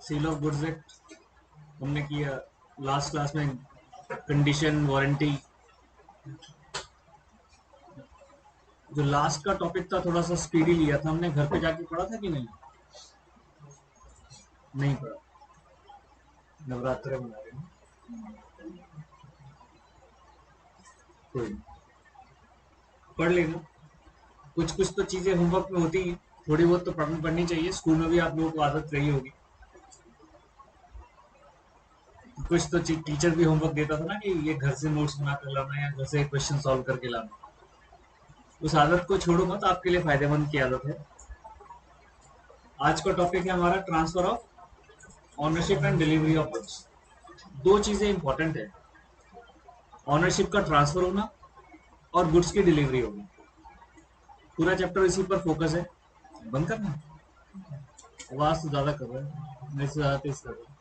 Cell of goods act हमने किया last class में। कंडीशन वारंटी, जो लास्ट का टॉपिक था थोड़ा सा स्पीडी लिया था हमने। घर पे जाके पढ़ा था कि नहीं? नहीं पढ़ा। नवरात्र बना रहे हैं कोई, पढ़ लेना। कुछ कुछ तो चीजें होमवर्क में होती हैं, थोड़ी बहुत तो पढ़नी चाहिए। स्कूल में भी आप लोगों को आदत रही होगी। कुछ तो टीचर भी होमवर्क देता था ना कि ये घर से नोट्स बना कर लाना या घर से क्वेश्चन सॉल्व करके लाना। उस आदत को छोड़ो मत, आपके लिए फायदेमंद की आदत है। आज का टॉपिक है हमारा transfer of ownership and delivery of goods. दो चीजें इंपॉर्टेंट है, ऑनरशिप का ट्रांसफर होना और गुड्स की डिलीवरी होगी। पूरा चैप्टर इसी पर फोकस है। बंद करना, आवाज तो ज्यादा कर रहा है, मेरे से ज्यादा तेज कर रहा है।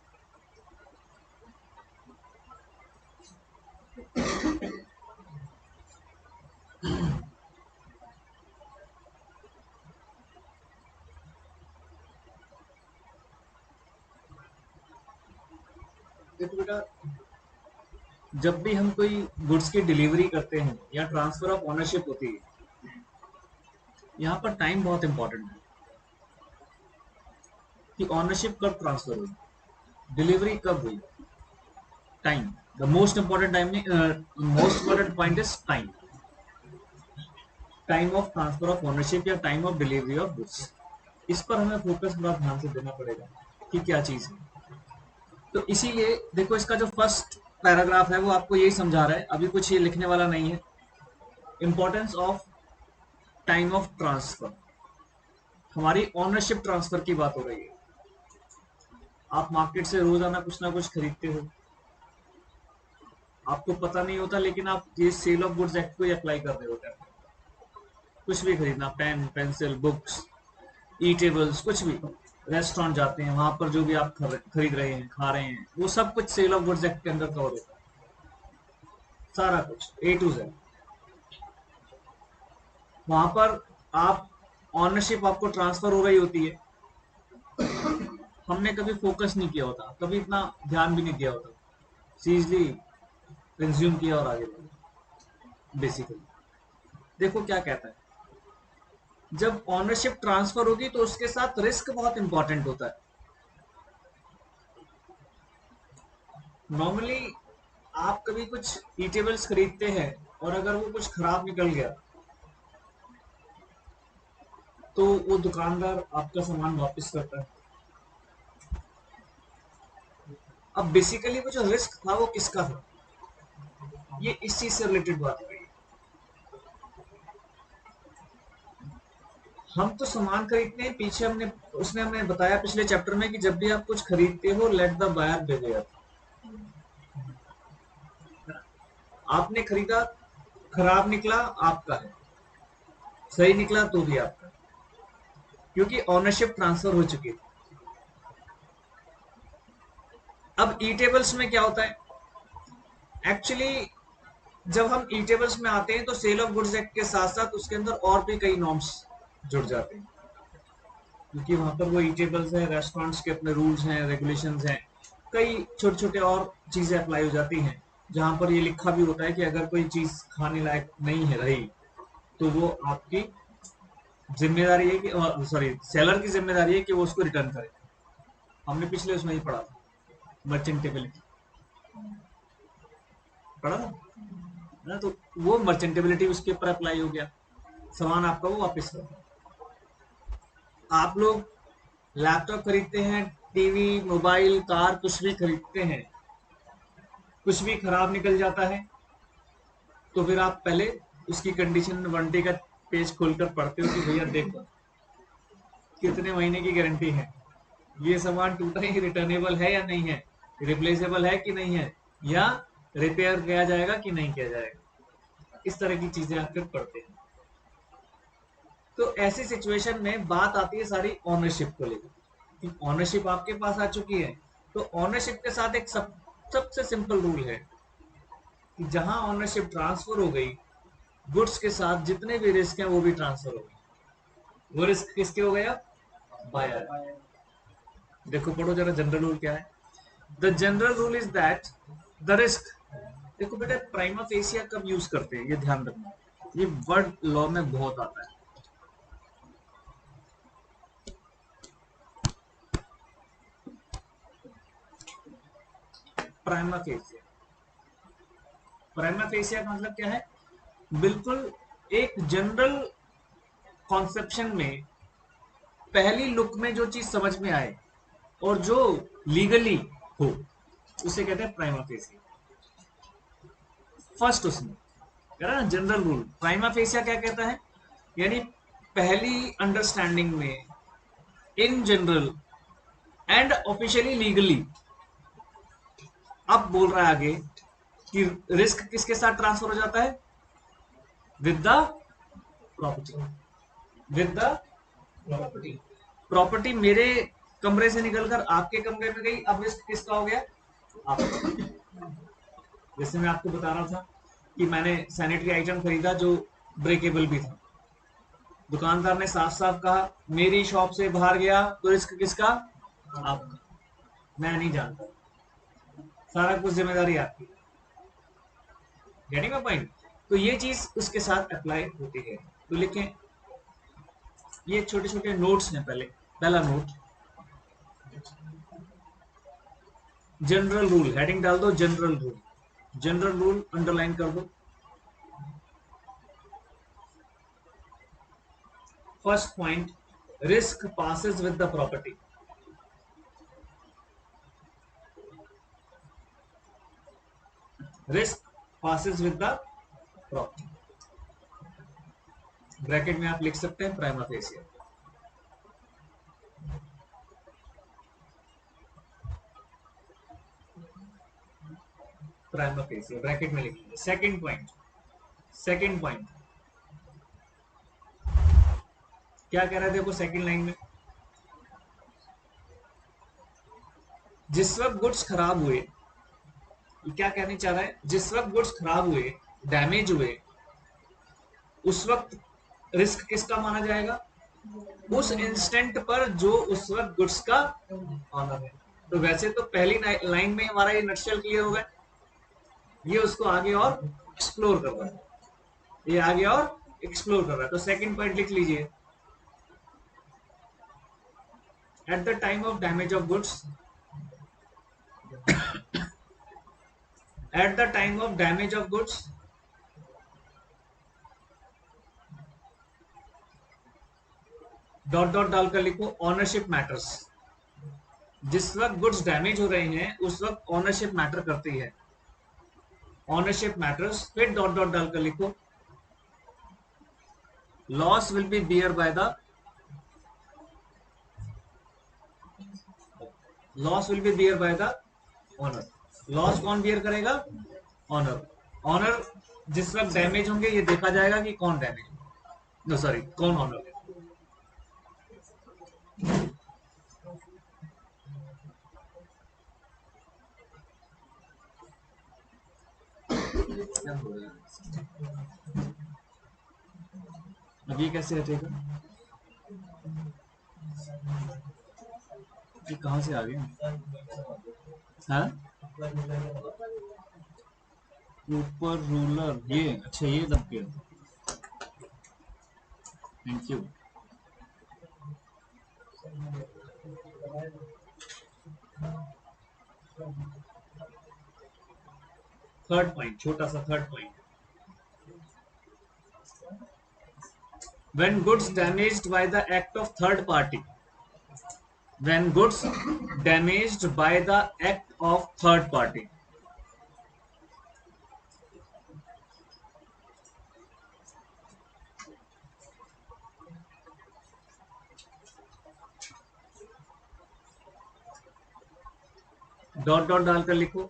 देखो बेटा, जब भी हम कोई गुड्स की डिलीवरी करते हैं या ट्रांसफर ऑफ ऑनरशिप होती है, यहाँ पर टाइम बहुत इंपॉर्टेंट है कि ऑनरशिप कब ट्रांसफर हुई, डिलीवरी कब हुई। Time, the most important time, most important point is time. Time of transfer of ownership या time of delivery of goods, इस पर हमें फोकस बड़ा ध्यान से देना पड़ेगा कि क्या चीज है। तो इसीलिए देखो, इसका जो फर्स्ट पैराग्राफ है वो आपको यही समझा रहा है, अभी कुछ ये लिखने वाला नहीं है। Importance of time of transfer, हमारी ओनरशिप ट्रांसफर की बात हो रही है। आप मार्केट से रोजाना कुछ ना कुछ खरीदते हो, आपको पता नहीं होता, लेकिन आप ये सेल ऑफ गुड्स एक्ट को ही अप्लाई कर रहे होते हैं। कुछ भी खरीदना, पेन, पेंसिल, बुक्स, ई टेबल्स, कुछ भी। रेस्टोरेंट जाते हैं, वहां पर जो भी आप खरीद रहे हैं, खा रहे हैं, वो सब कुछ सेल ऑफ गुड्स एक्ट के अंदर कवर होता है। सारा कुछ ए टू जेड। वहां पर आप ऑनरशिप आपको ट्रांसफर हो रही होती है, हमने कभी फोकस नहीं किया होता, कभी इतना ध्यान भी नहीं दिया होता, सीजली कंज्यूम किया और आगे बढ़े। बेसिकली देखो क्या कहता है, जब ऑनरशिप ट्रांसफर होगी तो उसके साथ रिस्क बहुत इंपॉर्टेंट होता है। नॉर्मली आप कभी कुछ ई टेबल्स खरीदते हैं और अगर वो कुछ खराब निकल गया तो वो दुकानदार आपका सामान वापस करता है। अब बेसिकली वो जो रिस्क था वो किसका था, ये इस चीज से रिलेटेड बात है। हम तो सामान खरीदते हैं, पीछे हमने उसने हमें बताया पिछले चैप्टर में कि जब भी आप कुछ खरीदते हो, लेट द बायर बिवेयर। आपने खरीदा, खराब निकला आपका है, सही निकला तो भी आपका, क्योंकि ओनरशिप ट्रांसफर हो चुकी थी। अब ई टेबल्स में क्या होता है, एक्चुअली जब हम ई टेबल्स में आते हैं तो सेल ऑफ गुड्स एक्ट के साथ साथ उसके अंदर और भी कई नॉर्म्स जुड़ जाते हैं, क्योंकि वहां पर वो ई टेबल्स है, रेस्टोरेंट्स के अपने रूल्स हैं, रेगुलेशंस हैं, कई छोटे छोटे और चीजें अप्लाई हो जाती हैं, जहां पर ये लिखा भी होता है कि अगर कोई चीज खाने लायक नहीं है रही तो वो आपकी जिम्मेदारी है कि, सॉरी, सेलर की जिम्मेदारी है कि वो उसको रिटर्न करे। हमने पिछले उसमें ही पढ़ा था, मर्चेंटेबिलिटी पढ़ा था ना, तो वो मर्चेंटेबिलिटी उसके ऊपर अप्लाई हो गया, सामान आपका वो वापस कर। आप लोग लैपटॉप खरीदते हैं, टीवी, मोबाइल, कार, कुछ भी खरीदते हैं, कुछ भी खराब निकल जाता है तो फिर आप पहले उसकी कंडीशन वारंटी का पेज खोलकर पढ़ते हो कि भैया देखो कितने महीने की गारंटी है, ये सामान टूटा ही रिटर्नेबल है या नहीं है, रिप्लेसेबल है कि नहीं है, या रिपेयर किया जाएगा कि नहीं किया जाएगा। इस तरह की चीजें आप फिर पढ़ते हैं। तो ऐसी सिचुएशन में बात आती है सारी ओनरशिप को लेकर। ओनरशिप आपके पास आ चुकी है, तो ओनरशिप के साथ एक सबसे सिंपल रूल है कि जहां ओनरशिप ट्रांसफर हो गई, गुड्स के साथ जितने भी रिस्क हैं वो भी ट्रांसफर हो गए। वो रिस्क किसके हो गया? बायर। देखो पढ़ो जरा जनरल रूल क्या है। The general rule is that the risk, देखो बेटा प्राइमा फेसिया कब यूज करते हैं ये ध्यान रखना, ये वर्ड लॉ में बहुत आता है। प्राइमा फेसिया, प्राइमा फेसिया का मतलब क्या है, बिल्कुल एक जनरल कॉन्सेप्शन में पहली लुक में जो चीज समझ में आए और जो लीगली हो उसे कहते हैं प्राइमा फेसिया। फर्स्ट उसमें कह रहा ना जनरल रूल, प्राइमा फेसिया क्या कहता है, यानी पहली अंडरस्टैंडिंग में in general and officially legally. अब बोल रहा है आगे कि रिस्क किसके साथ ट्रांसफर हो जाता है, with the property, with the property. Property मेरे कमरे से निकलकर आपके कमरे में गई, अब रिस्क किसका हो गया, आपका। जैसे मैं आपको बता रहा था कि मैंने सैनिटरी आइटम खरीदा जो ब्रेकेबल भी था, दुकानदार ने साफ साफ कहा मेरी शॉप से बाहर गया तो रिस्क किसका, आपका, मैं नहीं जानता, सारा कुछ जिम्मेदारी आपकी। Getting my point. तो ये चीज उसके साथ अप्लाई होती है। तो लिखें, ये छोटे छोटे नोट्स हैं। पहला नोट जनरल रूल, हेडिंग डाल दो general rule, general rule underline कर दो। First point, risk passes with the property. Risk passes with the property, bracket में आप लिख सकते हैं prima fascia. Prima fascia bracket में लिख लीजिए। सेकंड पॉइंट, सेकंड पॉइंट क्या कह रहे थे वो सेकंड लाइन में, जिस वक्त गुड्स खराब हुए, क्या कहने चाह रहा है, जिस वक्त गुड्स खराब हुए, डैमेज हुए, उस वक्त रिस्क किसका माना जाएगा, उस इंस्टेंट पर जो उस वक्त गुड्स का ऑनर है। तो वैसे तो पहली लाइन में हमारा ये नक्शल क्लियर हो गया, ये उसको आगे और एक्सप्लोर कर रहा है, ये आगे और एक्सप्लोर कर रहा है। तो सेकंड पॉइंट लिख लीजिए, at the time of damage of goods, at the time of damage of goods dot dot डालकर लिखो ऑनरशिप मैटर्स। जिस वक्त गुड्स डैमेज हो रहे हैं उस वक्त ऑनरशिप मैटर करती है, ऑनरशिप मैटर्स। फिर डॉट डॉट डालकर लिखो loss will be bear by the, loss will be bear by the owner. Loss कौन बियर करेगा, ऑनर। ऑनर जिस वक्त डैमेज होंगे ये देखा जाएगा कि कौन डैमेज, नो सॉरी कौन ऑनर है। अब ये कैसे हटेगा, ये कहां से आ गया, हाँ ऊपर रूलर, ये अच्छा ये दब गया, थैंक यू। थर्ड पॉइंट, छोटा सा third point, when goods damaged by the act of third party, when goods damaged by the act of third party, dot dot डालकर लिखो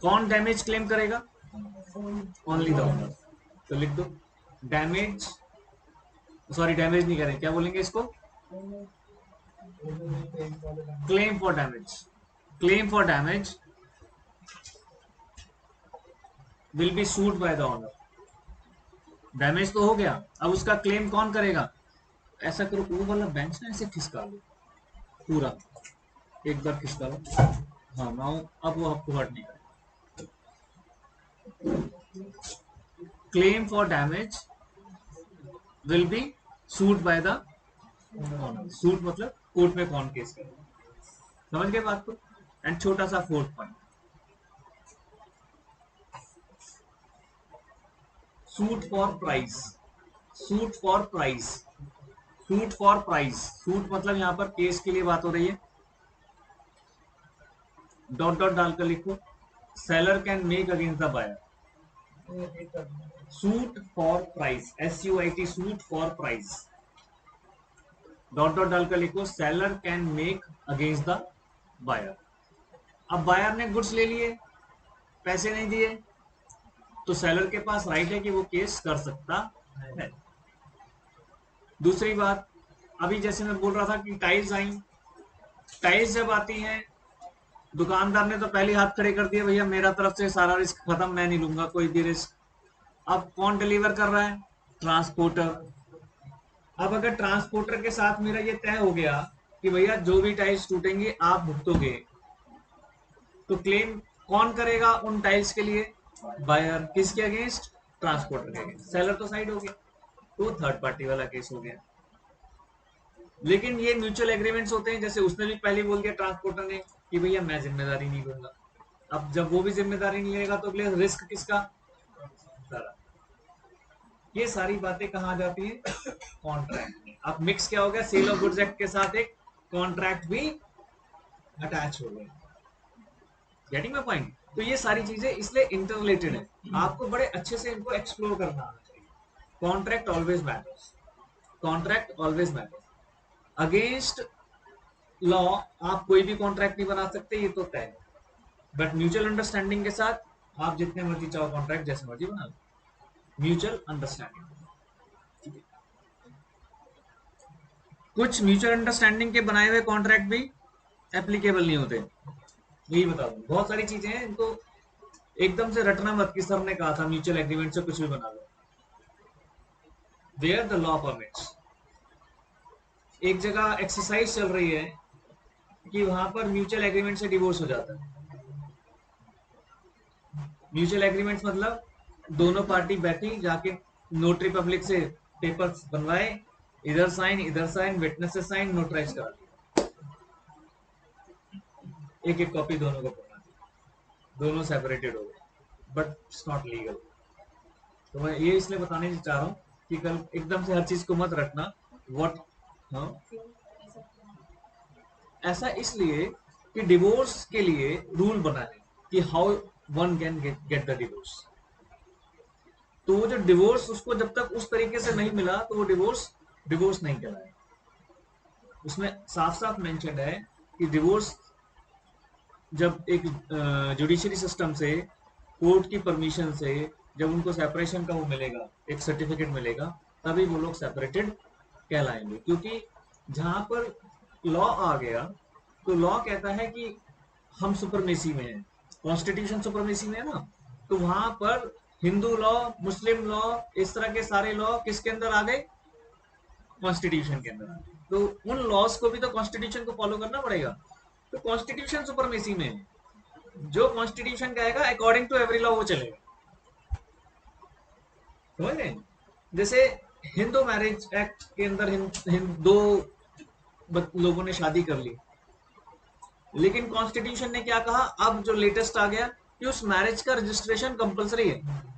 कौन डैमेज क्लेम करेगा, ओनली द ओनर। तो लिख दो damage, sorry damage नहीं करें, क्या बोलेंगे इसको, claim for damage, claim for damage will be sued by the owner. Damage तो हो गया, अब उसका क्लेम कौन करेगा, ऐसा करो, वो वाला बेंच ना ऐसे खिसका लो पूरा, एक बार खिसका लो। हाँ मैं अब वो आपको हर्ट नहीं करेगा। Claim for damage will be suit by the suit, मतलब कोर्ट में कौन केस करेगा, समझ गए बात को। एंड छोटा सा fourth point, suit for price. Suit for price, suit for price, suit मतलब यहां पर केस के लिए बात हो रही है। डॉट डॉट डालकर लिखो, seller can make against the buyer suit for price, SUIT, suit for price. Dot dot डालकर लिखो, seller can make against the buyer. अब बायर ने गुड्स ले लिए, पैसे नहीं दिए, तो सेलर के पास राइट है कि वो केस कर सकता है। दूसरी बात, अभी जैसे मैं बोल रहा था कि टाइल्स आई, टाइल्स जब आती हैं, दुकानदार ने तो पहले हाथ खड़े कर दिए, भैया मेरा तरफ से सारा रिस्क खत्म, मैं नहीं लूंगा कोई भी रिस्क। अब कौन डिलीवर कर रहा है, ट्रांसपोर्टर। अब अगर ट्रांसपोर्टर के साथ मेरा ये तय हो गया कि भैया जो भी टाइल्स टूटेंगे आप भुगतोगे, तो क्लेम कौन करेगा उन टाइल्स के लिए, बायर। किसके अगेंस्ट, ट्रांसपोर्टर के अगेंस्ट। सेलर तो साइड हो गया, तो थर्ड पार्टी वाला केस हो गया। लेकिन ये म्यूचुअल एग्रीमेंट्स होते हैं, जैसे उसने भी पहले बोल दिया ट्रांसपोर्टर ने कि भैया मैं जिम्मेदारी नहीं लूंगा। अब जब वो भी जिम्मेदारी नहीं लेगा तो अगले रिस्क किसका, सारा। ये सारी बातें कहाँ आ जाती है, कॉन्ट्रैक्ट में। अब मिक्स क्या हो गया, सेल ऑफ गुड्स एक्ट के साथ एक कॉन्ट्रैक्ट भी अटैच हो गया। Getting my point. तो ये सारी चीजें इसलिए इंटर रिलेटेड है, आपको बड़े अच्छे से इनको एक्सप्लोर करना आना चाहिए। Contract always matters, contract always matters. Against law आप कोई भी कॉन्ट्रैक्ट नहीं बना सकते, ये तो तय है। बट म्यूचुअल अंडरस्टैंडिंग के साथ आप जितने मर्जी चाहो कॉन्ट्रैक्ट जैसे मर्जी बना लो, म्यूचुअल अंडरस्टैंडिंग। कुछ म्यूचुअल अंडरस्टैंडिंग के बनाए हुए कॉन्ट्रैक्ट भी एप्लीकेबल नहीं होते, यही बता दूं। बहुत सारी चीजें हैं, इनको एकदम से रटना मत कि सर ने कहा था म्यूचुअल एग्रीमेंट से कुछ भी बना लो। Where the law permits. एक जगह एक्सरसाइज चल रही है कि वहां पर म्यूचुअल एग्रीमेंट से डिवोर्स हो जाता है। म्यूचुअल एग्रीमेंट मतलब दोनों पार्टी बैठी, जाके नोटरी पब्लिक से पेपर्स बनवाए, इधर साइन, विटनेस से साइन, नोटराइज करा दिया, एक एक कॉपी दोनों को पकड़ा दी, दोनों सेपरेटेड हो गए, बट इट्स नॉट लीगल। तो मैं ये इसलिए बताने चाह रहा हूँ कि कल एकदम से हर चीज को मत रखना। व्हाट, हाँ, ऐसा इसलिए कि डिवोर्स के लिए रूल बना है कि how one can get the divorce. तो वो जो डिवोर्स उसको जब तक उस तरीके से नहीं मिला तो वो डिवोर्स डिवोर्स नहीं कहलाएगा। उसमें साफ साफ मेंशन है कि डिवोर्स जब एक जुडिशरी सिस्टम से, कोर्ट की परमिशन से, जब उनको सेपरेशन का वो मिलेगा, एक सर्टिफिकेट मिलेगा, तभी वो लोग सेपरेटेड कहलाएंगे। क्योंकि जहां पर लॉ आ गया, तो लॉ कहता है कि हम सुपरमेसी में हैं, कॉन्स्टिट्यूशन सुपरमेसी में है ना, तो वहां पर हिंदू लॉ, मुस्लिम लॉ, इस तरह के सारे लॉ किसके अंदर आ गए, कॉन्स्टिट्यूशन के अंदर आ गए। तो उन लॉज को भी तो कॉन्स्टिट्यूशन को फॉलो करना पड़ेगा। तो कॉन्स्टिट्यूशन सुपरमेसी में है, जो कॉन्स्टिट्यूशन कहेगा अकॉर्डिंग टू एवरी लॉ वो चलेगा, समझ गए। जैसे हिंदू मैरिज एक्ट के अंदर दो लोगों ने शादी कर ली, लेकिन कॉन्स्टिट्यूशन ने क्या कहा, अब जो लेटेस्ट आ गया कि उस मैरिज का रजिस्ट्रेशन कंपलसरी है।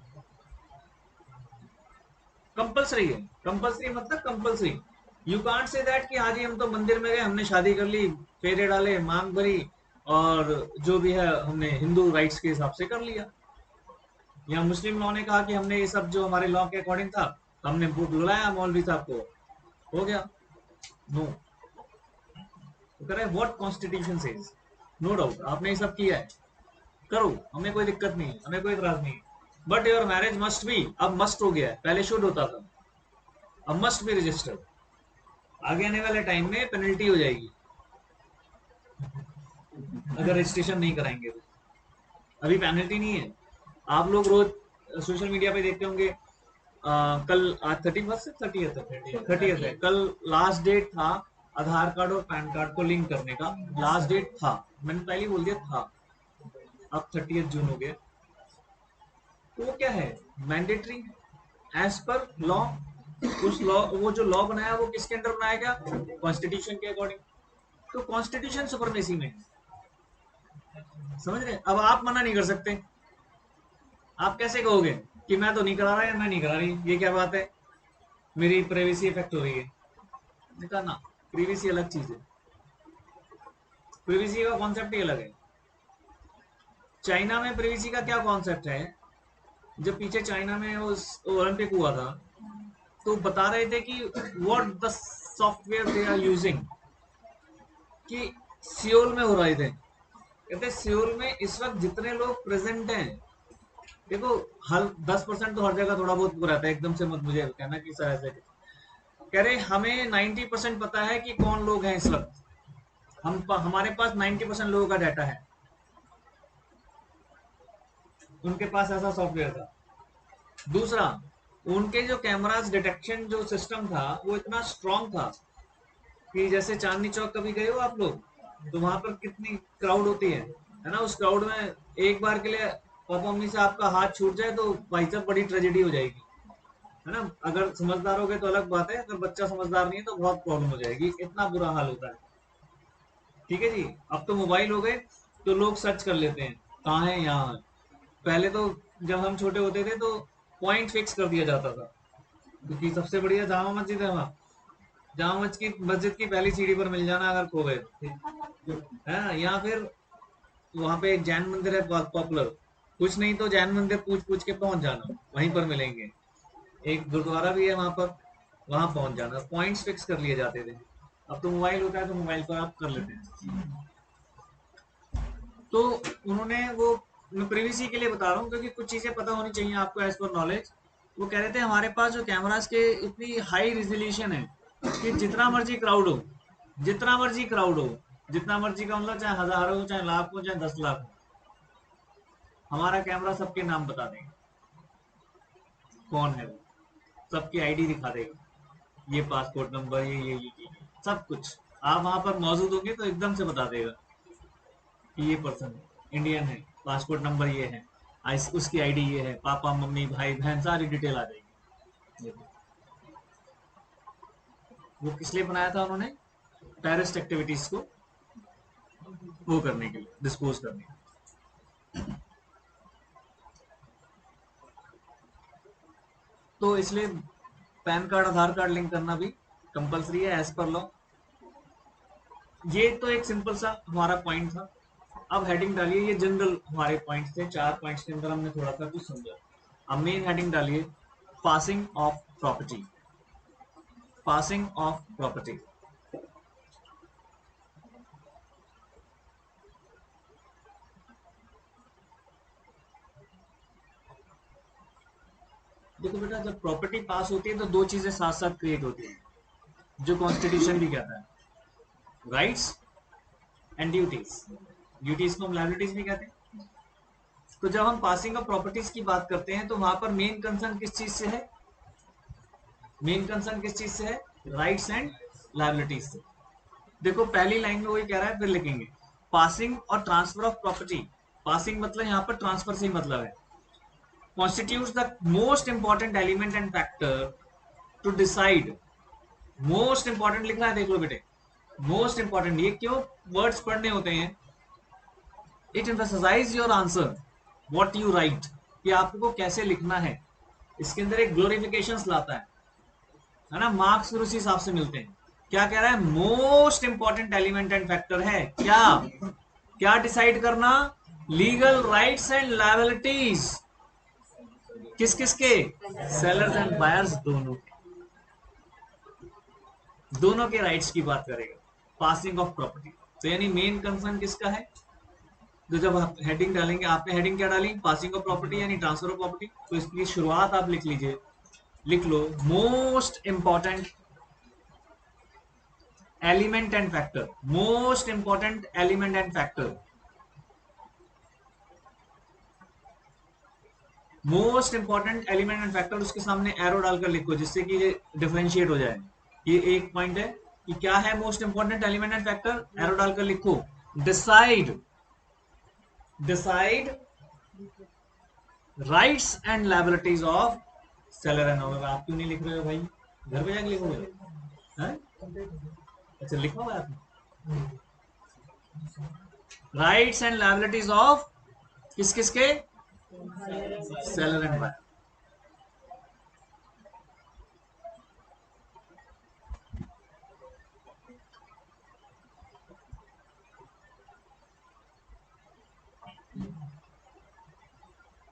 कंपलसरी है, कंपलसरी मतलब compulsory. You can't say that कि हाँ जी हम तो मंदिर में गए, हमने शादी कर ली, फेरे डाले, मांग भरी, और जो भी है हमने हिंदू राइट्स के हिसाब से कर लिया। या मुस्लिम लॉ ने कहा कि हमने ये सब जो हमारे लॉ के अकॉर्डिंग था, हमने बुलाया मौलवी साहब को, हो गया। नो, तो कह रहे हैं what constitution says. No doubt आपने ये सब किया है, करो, हमें कोई दिक्कत नहीं है, हमें कोई इतराज नहीं है, but your marriage must be, अब मस्ट हो गया है, पहले शुड होता था, अब मस्ट बी रजिस्टर्ड। आगे आने वाले टाइम में पेनल्टी हो जाएगी अगर रजिस्ट्रेशन नहीं कराएंगे तो। अभी पेनल्टी नहीं है। आप लोग रोज सोशल मीडिया पे देखते होंगे कल आज 31 से 30th है। कल लास्ट डेट था आधार कार्ड और पैन कार्ड को लिंक करने का। लास्ट डेट था, मैंने पहले ही बोल दिया था। अब 30 जून हो गया। तो वो क्या है, मैंडेटरी एज पर लॉ। उस लॉ, वो जो लॉ बनाया वो किसके अंडर बनाया गया, कॉन्स्टिट्यूशन के अकॉर्डिंग। तो कॉन्स्टिट्यूशन सुपरमेसी में, समझ रहे। अब आप मना नहीं कर सकते। आप कैसे कहोगे कि मैं तो नहीं करा रहा या मैं नहीं करा रही, ये क्या बात है, मेरी प्राइवेसी इफेक्ट हो रही है। मैंने कहा ना, प्राइवेसी अलग चीज है, प्राइवेसी का कॉन्सेप्ट ही अलग है। चाइना में प्राइवेसी का क्या कॉन्सेप्ट है, जब पीछे चाइना में उस ओलंपिक हुआ था तो बता रहे थे कि what the software they are using, कि सियोल में हो रहे थे। कहते सियोल में इस वक्त जितने लोग प्रेजेंट हैं, देखो हर 10% तो हर जगह थोड़ा बहुत वो रहता है, एकदम से मत मुझे कहना कि सर ऐसे। कह रहे हमें 90% पता है कि कौन लोग हैं इस वक्त, हमारे पास 90% लोगों का डाटा है। उनके पास ऐसा सॉफ्टवेयर था। दूसरा, उनके जो कैमरास डिटेक्शन जो सिस्टम था वो इतना स्ट्रांग था कि जैसे चांदनी चौक कभी गए हो आप लोग, तो वहां पर कितनी क्राउड होती है ना। उस क्राउड में एक बार के लिए पापा मम्मी से आपका हाथ छूट जाए तो भाई साहब बड़ी ट्रेजेडी हो जाएगी, है ना। अगर समझदार हो गए तो अलग बात है, अगर बच्चा समझदार नहीं है तो बहुत प्रॉब्लम हो जाएगी, इतना बुरा हाल होता है। ठीक है जी। अब तो मोबाइल हो गए तो लोग सर्च कर लेते हैं कहाँ है, यहाँ है। पहले तो जब हम छोटे होते थे तो पॉइंट फिक्स कर दिया जाता था, क्योंकि सबसे बढ़िया जामा मस्जिद है वहाँ, जामा मस्जिद की पहली सीढ़ी पर मिल जाना अगर खो गए है। या फिर वहाँ पे एक जैन मंदिर है बहुत पॉपुलर, कुछ नहीं तो जैन मंदिर पूछ पूछ के पहुंच जाना, वहीं पर मिलेंगे। एक गुरुद्वारा भी है वहाँ पर, वहाँ पहुंच जाना। पॉइंट्स फिक्स कर लिए जाते थे। अब तो मोबाइल होता है तो मोबाइल पर आप कर लेते हैं। तो उन्होंने वो, मैं प्रिवेसी के लिए बता रहा हूँ क्योंकि कुछ चीजें पता होनी चाहिए आपको एज पर नॉलेज। वो कह रहे थे हमारे पास जो कैमरास के इतनी हाई रिजोल्यूशन है कि जितना मर्जी क्राउड हो, जितना मर्जी क्राउड हो, जितना मर्जी का मतलब चाहे हजारों हो, चाहे लाख हो, चाहे 10 लाख हो, हमारा कैमरा सबके नाम बता देगा कौन है वो, सबकी आईडी दिखा देगा, ये पासपोर्ट नंबर, ये सब कुछ। आप वहां पर मौजूद होंगे तो एकदम से बता देगा कि ये पर्सन इंडियन है, पासपोर्ट नंबर ये है, उसकी आईडी ये है, पापा मम्मी भाई बहन सारी डिटेल आ जाएगी। वो किस लिए बनाया था उन्होंने, टेररिस्ट एक्टिविटीज को वो करने के लिए, डिस्पोज करने के लिए। तो इसलिए पैन कार्ड आधार कार्ड लिंक करना भी कंपलसरी है एज पर लॉ। ये तो एक सिंपल सा हमारा पॉइंट था। अब हेडिंग डालिए, ये जनरल हमारे पॉइंट्स थे, 4 पॉइंट्स के अंदर हमने थोड़ा सा कुछ समझा। अब मेन हेडिंग डालिए, passing of property. Passing of property. देखो बेटा, जब प्रॉपर्टी पास होती है तो दो चीजें साथ साथ क्रिएट होती है, जो कॉन्स्टिट्यूशन भी कहता है, राइट्स एंड ड्यूटीज। ड्यूटीज को हम लायबिलिटीज भी कहते हैं। तो जब हम पासिंग ऑफ प्रॉपर्टीज की बात करते हैं तो वहां पर मेन कंसर्न किस चीज से है, मेन कंसर्न किस चीज से है, राइट्स एंड लायबिलिटीज से। देखो पहली लाइन में वही कह रहा है, फिर लिखेंगे पासिंग और ट्रांसफर ऑफ प्रॉपर्टी। पासिंग मतलब यहाँ पर ट्रांसफर से ही मतलब है, constitutes the most important element and factor to decide। Most important लिख रहा है, देख लो बेटे, मोस्ट इंपॉर्टेंट। ये क्यों वर्ड्स पढ़ने होते हैं, it emphasize your answer what you right, कि आपको कैसे लिखना है। इसके अंदर एक ग्लोरिफिकेशन लाता है ना, मार्क्स फिर उसी हिसाब से मिलते हैं। क्या कह रहा है, most important element and factor है क्या, क्या डिसाइड करना, लीगल राइट्स एंड लायबिलिटीज किस किस के, सेलर्स एंड बायर्स दोनों, दोनों के राइट्स की बात करेगा पासिंग ऑफ प्रॉपर्टी। तो यानी मेन कंसर्न किसका है। तो जब आप हेडिंग डालेंगे, आपने हेडिंग क्या डाली, पासिंग ऑफ प्रॉपर्टी यानी ट्रांसफर ऑफ प्रॉपर्टी, तो इसकी शुरुआत आप लिख लीजिए, लिख लो most important element and factor, most important element and factor. Most important element and factor उसके सामने एरो डालकर लिखो जिससे कि ये डिफरेंशिएट हो जाए। ये एक पॉइंट है कि क्या है most important element and factor, arrow डालकर लिखो। Decide decide rights and liabilities of seller and owner. आप क्यों नहीं लिख रहे हो भाई, घर पे जाके लिखोगे? हैं? अच्छा लिखा हुआ है आपने। राइट्स एंड लायबिलिटीज ऑफ किस किस के, सेलर एंड बायर।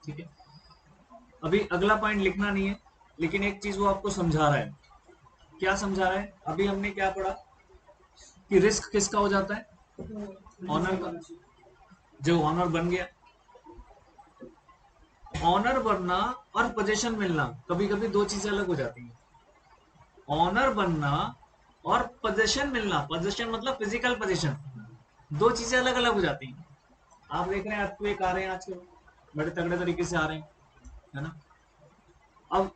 ठीक है, अभी अगला पॉइंट लिखना नहीं है, लेकिन एक चीज वो आपको समझा रहा है। क्या समझा रहा है? अभी हमने क्या पढ़ा कि रिस्क किसका हो जाता है, ऑनर का। जो ऑनर बन गया, ऑनर बनना और पोजीशन मिलना कभी कभी दो चीजें अलग हो जाती हैं। ऑनर बनना और पोजीशन मिलना, पोजीशन मतलब फिजिकल पोजीशन, दो चीजें अलग अलग हो जाती हैं। आप देख रहे हैं आपको एक आ रहे हैं आजकल बड़े तगड़े तरीके से आ रहे हैं, है ना। अब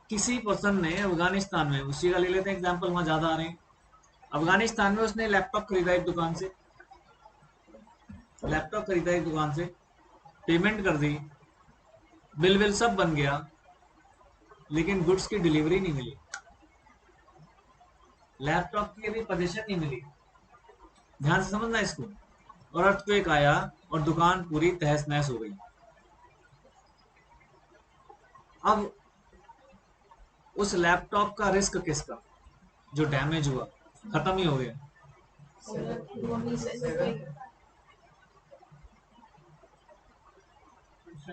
किसी पर्सन ने अफगानिस्तान में, उसी का ले लेते हैं एग्जांपल, वहां ज्यादा आ रहे हैं। अफगानिस्तान में उसने लैपटॉप खरीदा एक दुकान से, लैपटॉप खरीदा एक दुकान से, पेमेंट कर दी, बिल विल सब बन गया, लेकिन गुड्स की डिलीवरी नहीं मिली, लैपटॉप की अभी पोजीशन नहीं मिली। ध्यान से समझना इसको। और अर्थक्वेक आया और दुकान पूरी तहस नहस हो गई। अब उस लैपटॉप का रिस्क किसका, जो डैमेज हुआ, खत्म ही हो गया।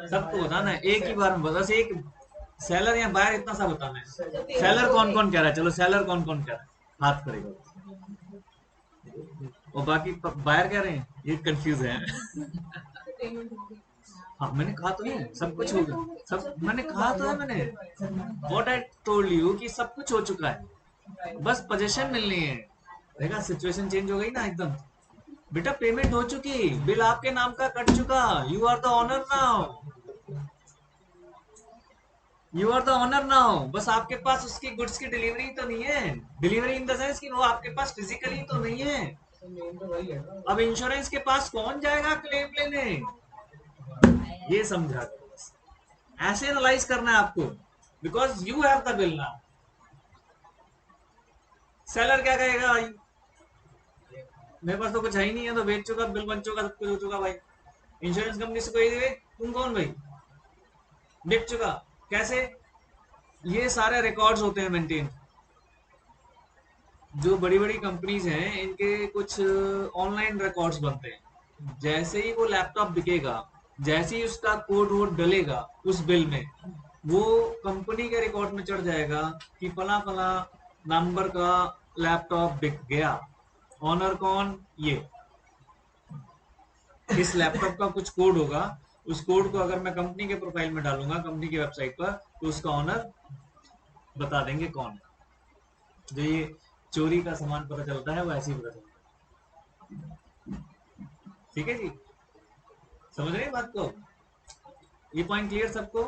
सबको बताना है एक ही बार में, बस एक सेलर या बायर इतना सा बताना है। सेलर कौन कौन कह रहा है, चलो सेलर कौन कौन कह रहा है, हाथ करेगा। और बाकी बायर कह रहे हैं, ये कंफ्यूज है। हाँ मैंने कहा तो है सब कुछ हो गया, सब मैंने कहा तो है, मैंने व्हाट आई टोल्ड यू कि सब कुछ हो चुका है, बस पोजीशन मिलनी है। देखा सिचुएशन चेंज हो गई ना एकदम। बेटा पेमेंट हो चुकी, बिल आपके नाम का कट चुका, you are the owner now, you are the owner now. बस आपके पास उसकी गुड्स की डिलीवरी तो नहीं है, डिलीवरी इन द सेंस कि वो आपके पास फिजिकली तो नहीं है। अब इंश्योरेंस के पास कौन जाएगा क्लेम लेने, ये समझा करो बस। ऐसे एनालाइज करना है आपको, because you have the bill now. Seller क्या कहेगा, भाई मेरे पास तो कुछ है ही नहीं है, तो बेच चुका, बिल बन चुका, सब कुछ हो चुका भाई। इंश्योरेंस कंपनी से कोई दे, तुम कौन भाई, बिक चुका कैसे। ये सारे रिकॉर्ड्स होते हैं मेंटेन। जो बड़ी बड़ी कंपनीज हैं इनके कुछ ऑनलाइन रिकॉर्ड्स बनते हैं। जैसे ही वो लैपटॉप बिकेगा, जैसे ही उसका कोड वोड डलेगा उस बिल में, वो कंपनी के रिकॉर्ड में चढ़ जाएगा कि फला फला नंबर का लैपटॉप बिक गया। ऑनर कौन, ये इस लैपटॉप का कुछ कोड होगा, उस कोड को अगर मैं कंपनी के प्रोफाइल में डालूंगा कंपनी की वेबसाइट पर, तो उसका ऑनर बता देंगे कौन। जो ये चोरी का सामान पता चलता है वो ऐसे ही पता चलता है। ठीक है जी, समझ रहे हैं बात को, ये पॉइंट क्लियर सबको।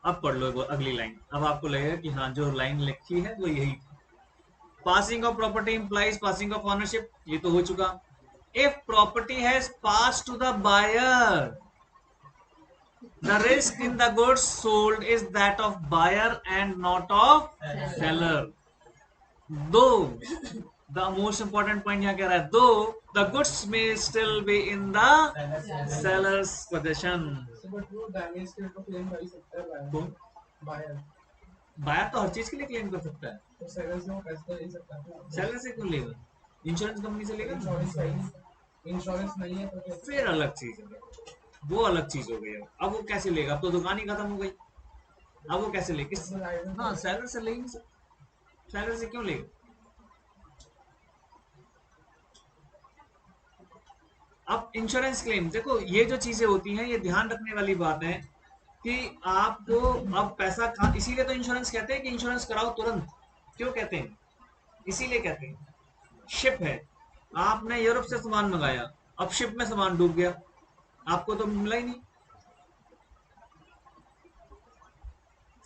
अब पढ़ लो अगली लाइन, अब आपको लगेगा कि हाँ जो लाइन लिखी है वो यही। Passing of property implies passing of ownership, ये तो हो चुका। If property has pass to the buyer, the risk in the goods sold is that of buyer and not of seller. Though the most important point यहाँ कह रहा है, though the goods may still be in the seller's possession. कौन? Buyer तो हर चीज के लिए claim कर सकता है, तो सेलर से क्यों लेगा, इंश्योरेंस कंपनी से लेगा। इंश्योरेंस नहीं है तो फिर अलग चीज है, वो अलग चीज हो गई। अब वो कैसे लेगा, अब तो दुकान ही खत्म हो गई, अब वो कैसे ले, किस, हाँ सेलर से ले ही नहीं सकता, सेलर से क्यों लेगा। अब इंश्योरेंस क्लेम देखो, ये जो चीजें होती हैं ये ध्यान रखने वाली बात है कि आपको अब पैसा इसीलिए तो इंश्योरेंस कहते हैं कि इंश्योरेंस कराओ तुरंत। क्यों कहते हैं, इसीलिए कहते हैं। शिप है, आपने यूरोप से सामान मंगाया, अब शिप में सामान डूब गया, आपको तो मिला ही नहीं,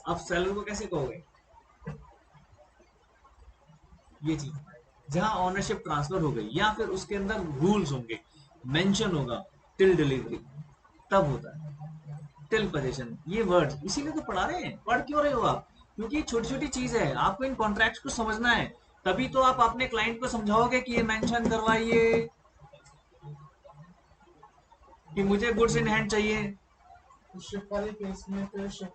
आप सेलर को कैसे कहोगे? ये चीज जहां ऑनरशिप ट्रांसफर हो गई या फिर उसके अंदर रूल्स होंगे, मेंशन होगा टिल डिलीवरी, तब होता है टिल पोजीशन। ये वर्ड इसीलिए तो पढ़ा रहे हैं। पढ़ क्यों रहे हो आप? क्योंकि छोटी छोटी चीज है, आपको इन कॉन्ट्रैक्ट्स को समझना है, तभी तो आप अपने क्लाइंट को समझाओगे कि ये मेंशन करवाइए कि मुझे गुड्स इन हैंड चाहिए। शिप वाले केस में फिर जो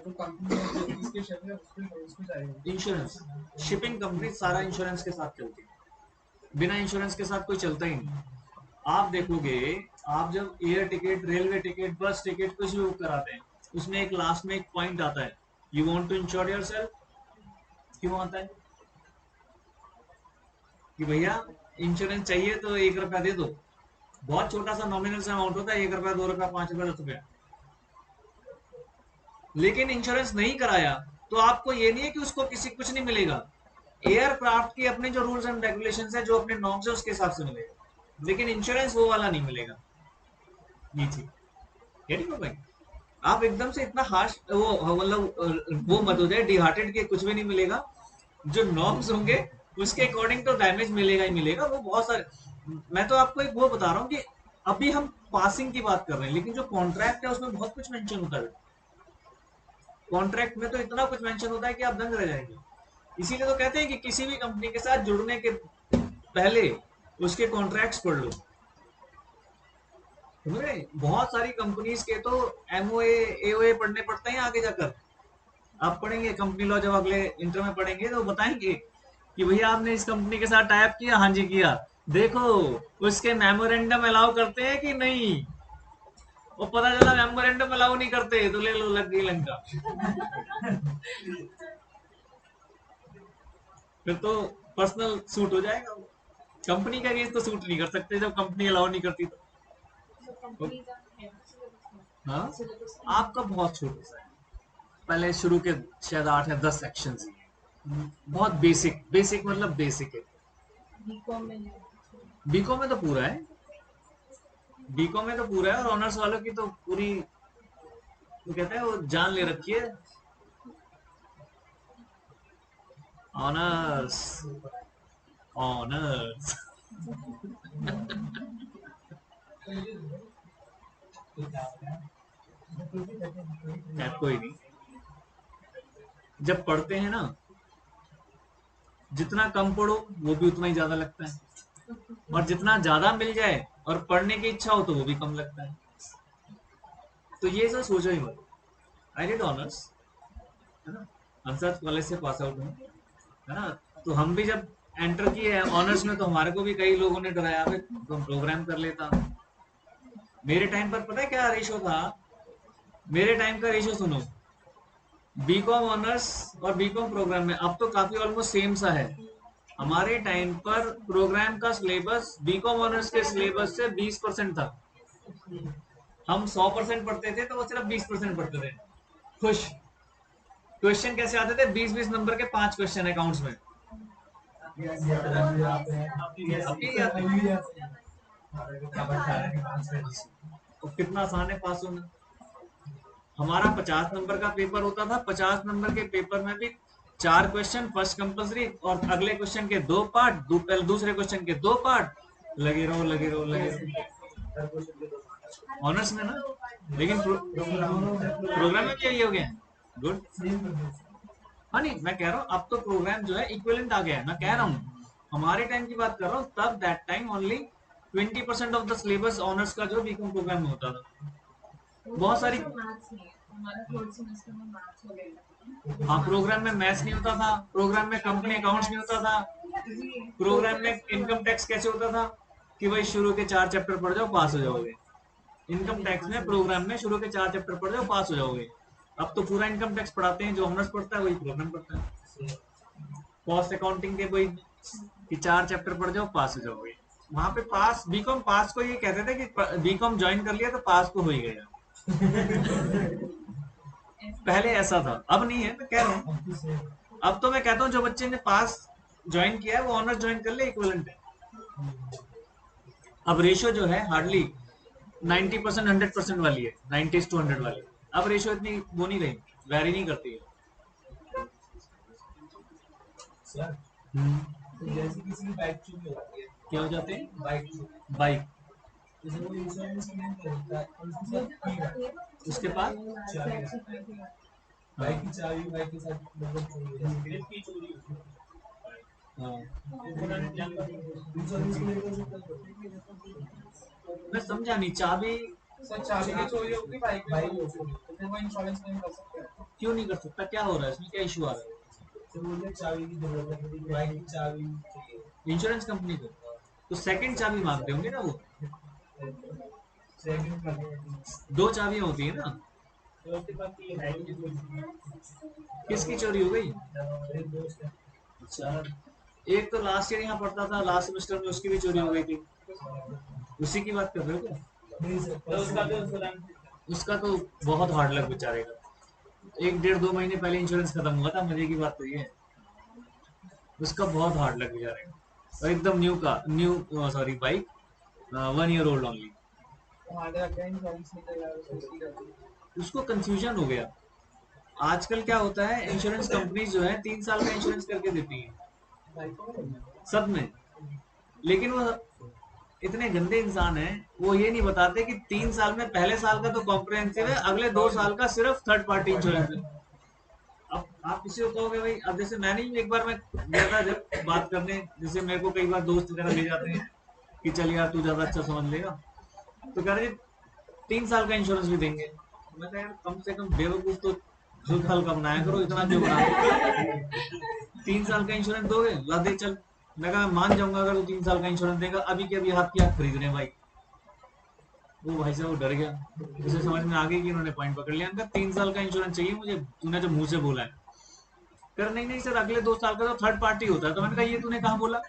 कंपनी है जिसके शिप है उसको चाहिए इंश्योरेंस, शिपिंग कंपनी सारा इंश्योरेंस के साथ चलती है, बिना इंश्योरेंस के साथ कोई चलता ही नहीं। आप देखोगे, आप जब एयर टिकट, रेलवे टिकट, बस टिकट कुछ भी बुक कराते हैं, उसमें एक लास्ट में एक पॉइंट आता है, you want to insure yourself. क्यों आता है? कि भैया इंश्योरेंस चाहिए तो 1 रुपया दे दो। बहुत छोटा सा नॉमिनल सा अमाउंट होता है, 1 रुपया, 2 रुपया, 5 रुपया, 10 रुपया। लेकिन इंश्योरेंस नहीं कराया तो आपको ये नहीं है कि उसको किसी कुछ नहीं मिलेगा। एयरक्राफ्ट की अपने जो रूल्स एंड रेगुलेशन है, जो अपने नॉर्म्स है, उसके हिसाब से मिलेगा, लेकिन इंश्योरेंस वो वाला नहीं मिलेगा। ये चीज भाई, आप एकदम से इतना हार्श वो मतलब वो मत हो जाए डिहार्टेड के कुछ भी नहीं मिलेगा। जो नॉर्म्स होंगे उसके अकॉर्डिंग तो डैमेज मिलेगा ही मिलेगा। वो बहुत सारे, मैं तो आपको एक वो बता रहा हूँ कि अभी हम पासिंग की बात कर रहे हैं, लेकिन जो कॉन्ट्रैक्ट है उसमें बहुत कुछ मेंशन होता है। कॉन्ट्रैक्ट में तो इतना कुछ मेंशन होता है कि आप दंग रह जाएंगे। इसीलिए तो कहते हैं कि किसी भी कंपनी के साथ जुड़ने के पहले उसके कॉन्ट्रैक्ट्स पढ़ लो। बहुत सारी कंपनीज के तो एमओए एओए पढ़ने पड़ते हैं आगे जाकर। आप पढ़ेंगे कंपनी लॉ, जब अगले इंटर में पढ़ेंगे तो बताएंगे कि भैया आपने इस कंपनी के साथ टाइप किया, हाँ जी किया, देखो उसके मेमोरेंडम अलाउ करते हैं कि नहीं। वो पता चला मेमोरेंडम अलाउ नहीं करते तो ले लो, लग गई लंका। फिर तो पर्सनल सूट हो जाएगा। कंपनी का केस तो सूट नहीं कर सकते जब कंपनी अलाउ नहीं करती तो। हाँ, आपका बहुत छोटा सा है, पहले शुरू के शायद 8 या 10 सेक्शन ही, बहुत बेसिक, बेसिक मतलब बेसिक है। बीकॉम में तो पूरा है, बीकॉम में तो पूरा है, और ऑनर्स वालों की तो पूरी, तो कहते हैं वो जान ले रखी है। Honours, honours. कोई नहीं, जब पढ़ते हैं ना, जितना कम पढ़ो वो भी उतना ही ज्यादा लगता है, और जितना ज्यादा मिल जाए और पढ़ने की इच्छा हो तो वो भी कम लगता है। तो ये सब सोचो ही मत। आई डिड ऑनर्स, है ना, हंसराज कॉलेज से पास आउट हूँ, है ना। तो हम भी जब एंटर किए ऑनर्स में तो हमारे को भी कई लोगों ने डराया, तुम प्रोग्राम कर लेता। मेरे टाइम पर पता है क्या रेशो था? मेरे टाइम का रेशो सुनो, बीकॉम ऑनर्स और बीकॉम प्रोग्राम में, अब तो काफी ऑलमोस्ट सेम सा है। हमारे टाइम पर प्रोग्राम का सिलेबस बीकॉम ऑनर्स के सिलेबस से 20% था। हम 100% पढ़ते थे तो वो सिर्फ 20% पढ़ते थे। खुश। क्वेश्चन कैसे आते थे? 20-20 नंबर के 5 क्वेश्चन अकाउंट्स में। तो कितना आसान है पास होना। हमारा 50 नंबर का पेपर होता था, 50 नंबर के पेपर में भी 4 क्वेश्चन फर्स्ट कंपलसरी, और अगले क्वेश्चन के 2 पार्ट, दूसरे क्वेश्चन के 2 पार्ट। लगे रहो लगे रहो लगे रहो। ऑनर्स में ना, लेकिन प्रोग्राम में भी यही हो गया। गुड। हाँ नहीं, मैं कह रहा हूँ अब तो प्रोग्राम जो है इक्विवेलेंट आ गया है। मैं कह रहा हूँ हमारे टाइम की बात कर रहा हूँ, तब that time only 20% of the syllabus honours का जो बीकॉम प्रोग्राम में होता था। बहुत सारी, हाँ, प्रोग्राम में मैथ्स नहीं होता था, प्रोग्राम में कंपनी अकाउंट्स नहीं होता था, प्रोग्राम में इनकम टैक्स कैसे होता था कि भाई शुरू के 4 चैप्टर पढ़ जाओ पास हो जाओगे। इनकम टैक्स में प्रोग्राम में शुरू के 4 चैप्टर पढ़ जाओ पास हो जाओगे। अब तो पूरा इनकम टैक्स पढ़ाते हैं, जो ऑनर्स पढ़ता है वही प्रोग्राम पढ़ता है। कॉस्ट अकाउंटिंग के कोई कि 4 चैप्टर पढ़ जाओ पास हो जाओगे। वहां पे पास, बीकॉम पास को ये कहते थे कि बीकॉम ज्वाइन कर लिया तो पास को हो ही गया। पहले ऐसा था, अब नहीं है, मैं कह रहा हूँ। अब तो मैं कहता हूँ जो बच्चे ने पास ज्वाइन किया है वो ऑनर्स ज्वाइन कर ले, इक्विवेलेंट है। अब रेशियो जो है हार्डली 90% 100% वाली है, 90 to 100 वाली। अब रेशियो इतनी वो नहीं रही, वैरी नहीं करती है। सर हम्म, तो जैसे किसी की बाइक चोरी हो जाती है, क्या हो जाते हैं? बाइक चोरी, बाइक, जैसे वो इंश्योरेंस क्लेम करता है और उसके साथ फ्री है उसके बाद चाबी रहता है, बाइक की चाबी बाइक के साथ मतलब चोरी हो जाती है, ग्रिप की चोरी होती है, हाँ, इंश्योरेंस क्लेम कर सकते हैं। मैं समझा नहीं, चाबी सर चाबी की चोरी होगी, बाइक की चोरी होगी, तो फिर वो इंश्योरेंस क्लेम कर सकते हैं। क्यों नहीं कर सकता? क्या हो रहा है इसमें? क्या इशू आ रहा तो मुझे चाबी की जरूरत है, मेरी बाइक की चाबी चाहिए। है इंश्योरेंस कंपनी को? तो सेकंड चाबी मांगते होंगे ना वो? सेकंड का दो चाबियां होती है ना? तो उसके बाद ये है कि किसकी चोरी हो गई? मेरे दोस्त है, अच्छा, एक तो लास्ट ईयर यहाँ पढ़ता था, लास्ट सेमेस्टर में उसकी भी चोरी हो गई थी। उसी की बात कर रहे हो क्या? नहीं सर, तो उसका भी इंश्योरेंस उसका तो बहुत हार्ड लक बेचारे का। 1 डेढ़ 2 महीने पहले इंश्योरेंस खत्म हुआ था, मजे की बात तो ये है। उसका बहुत हार्ड लग बेचारे का, और एकदम न्यू का new, sorry, bike, 1 year old only. हमारे अगर इंश्योरेंस निकल जाए तो उसकी करती है। उसको कंफ्यूजन हो गया। आजकल क्या होता है, इंश्योरेंस कंपनी जो है 3 साल का इंश्योरेंस करके देती है बाइकों में सब में। लेकिन वो इतने गंदे इंसान हैं, वो ये नहीं बताते कि 3 साल में पहले साल का तो कॉम्प्रिहेंसिव है, अगले 2 साल का सिर्फ थर्ड पार्टी इंश्योरेंस है। अब आप किसी को कहोगे भाई, अब जैसे मैंने ही एक बार मैं गया था जब बात करने, जैसे मेरे को कई बार दोस्त वगैरह ले जाते हैं कि चल यार तू ज्यादा अच्छा समझ लेगा, तो कह रहे 3 साल का इंश्योरेंस भी देंगे। मैं कहा यार कम से कम बेवकूफ तो शुद्ध हल्का बनाया करो, इतना क्यों बना? 3 साल का इंश्योरेंस दोगे, ला दे चल। मैं कहा मैं मान जाऊंगा अगर तू 3 साल का इंश्योरेंस देगा, अभी के अभी हाथ की हाथ खरीद रहे हैं भाई। वो भाई साहब वो डर गया, उसे समझ में आ गई कि उन्होंने पॉइंट पकड़ लिया। उनका 3 साल का इंश्योरेंस चाहिए मुझे, तूने जो मुंह से बोला है। कर नहीं नहीं सर, अगले 2 साल का तो थर्ड पार्टी होता है। तो मैंने कहा ये तूने कहा बोला?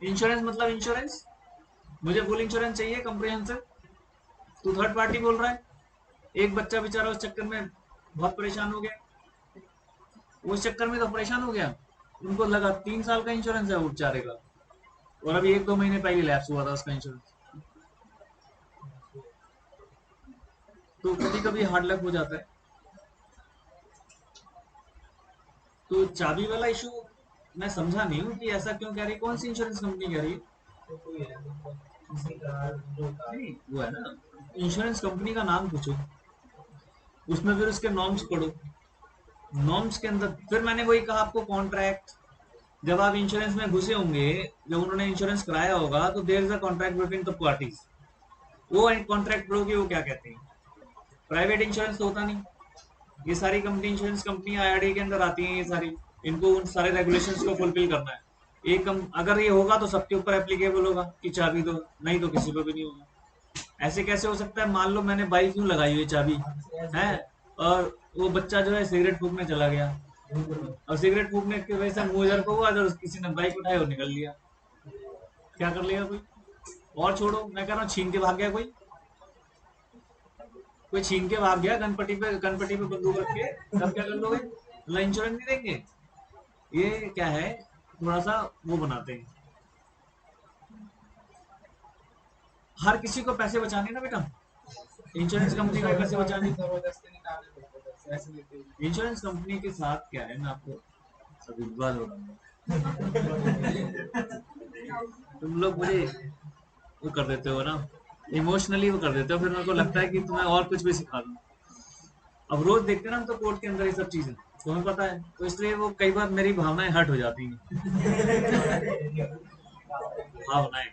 इंश्योरेंस मतलब इंश्योरेंस, मुझे फुल इंश्योरेंस चाहिए कंप्रिहेंसिव, तू थर्ड पार्टी बोल रहा है। एक बच्चा बेचारा उस चक्कर में बहुत परेशान हो गया, उस चक्कर में तो परेशान हो गया। उनको लगा 3 साल का इंश्योरेंस है वो बेचारे का, और अभी 1 2 महीने पहले लैप्स हुआ था उसका इंश्योरेंस। तो कभी कभी हार्ड लक हो जाता है। तो चाबी वाला इशू मैं समझा नहीं हूँ कि ऐसा क्यों कह रही है, कौन सी इंश्योरेंस कंपनी कह रही है? तो कोई है मतलब किसी का जो का नहीं वो है ना, इंश्योरेंस कंपनी का नाम पूछो, उसमें फिर उसके नॉर्म्स पढ़ो, नॉर्म्स के अंदर फिर मैंने वही कहा आपको, कॉन्ट्रैक्ट। जब आप इंश्योरेंस में घुसे होंगे, जब उन्होंने इंश्योरेंस कराया होगा, तो there is a contract between the parties. वो कॉन्ट्रैक्ट पढ़ोगे, वो क्या कहते हैं। प्राइवेट इंश्योरेंस तो होता नहीं। ये सारी कंपनी, इंश्योरेंस कंपनी आईआरडी के अंदर आती हैं ये सारी, इनको उन सारे रेगुलेशंस को फुलफिल करना है। एक अगर ये होगा तो सबके ऊपर एप्लीकेबल होगा कि चाबी दो, नहीं तो किसी को भी नहीं होगा। ऐसे कैसे हो सकता है? मान लो मैंने बाइक क्यों लगाई हुई चाबी है, और वो बच्चा जो है सिगरेट फूकने चला गया, और सिगरेट फूकने की वजह से मुंह इधर को हुआ, तो किसी ने बाइक उठाई और निकल लिया। क्या कर लेगा कोई? और छोड़ो, मैं कह रहा हूँ छीन के भाग गया कोई, कोई छीन के भाग गया, गनपटी पे बंदूक रख के, तब क्या कर लोगे? मतलब इंश्योरेंस नहीं देंगे? ये क्या है, थोड़ा सा वो बनाते हैं। हर किसी को पैसे बचाने ना बेटा, इंश्योरेंस कंपनी को पैसे बचाने। जबरदस्ती निकालने पड़ते हैं, ऐसे लेते हैं। इंश्योरेंस कंपनी के साथ क्या है, मैं आपको सभी बात हो रहा हूँ, तुम लोग मुझे वो कर देते हो ना, इमोशनली वो कर देते हो, फिर मेरे को लगता है कि तुम्हें और कुछ भी सिखा दूं। अब रोज देखते हैं ना हम तो कोर्ट के अंदर ये सब चीजें, तुम्हें पता है, तो इसलिए वो कई बार मेरी भावनाएं हर्ट हो जाती हैं। भावनाएं।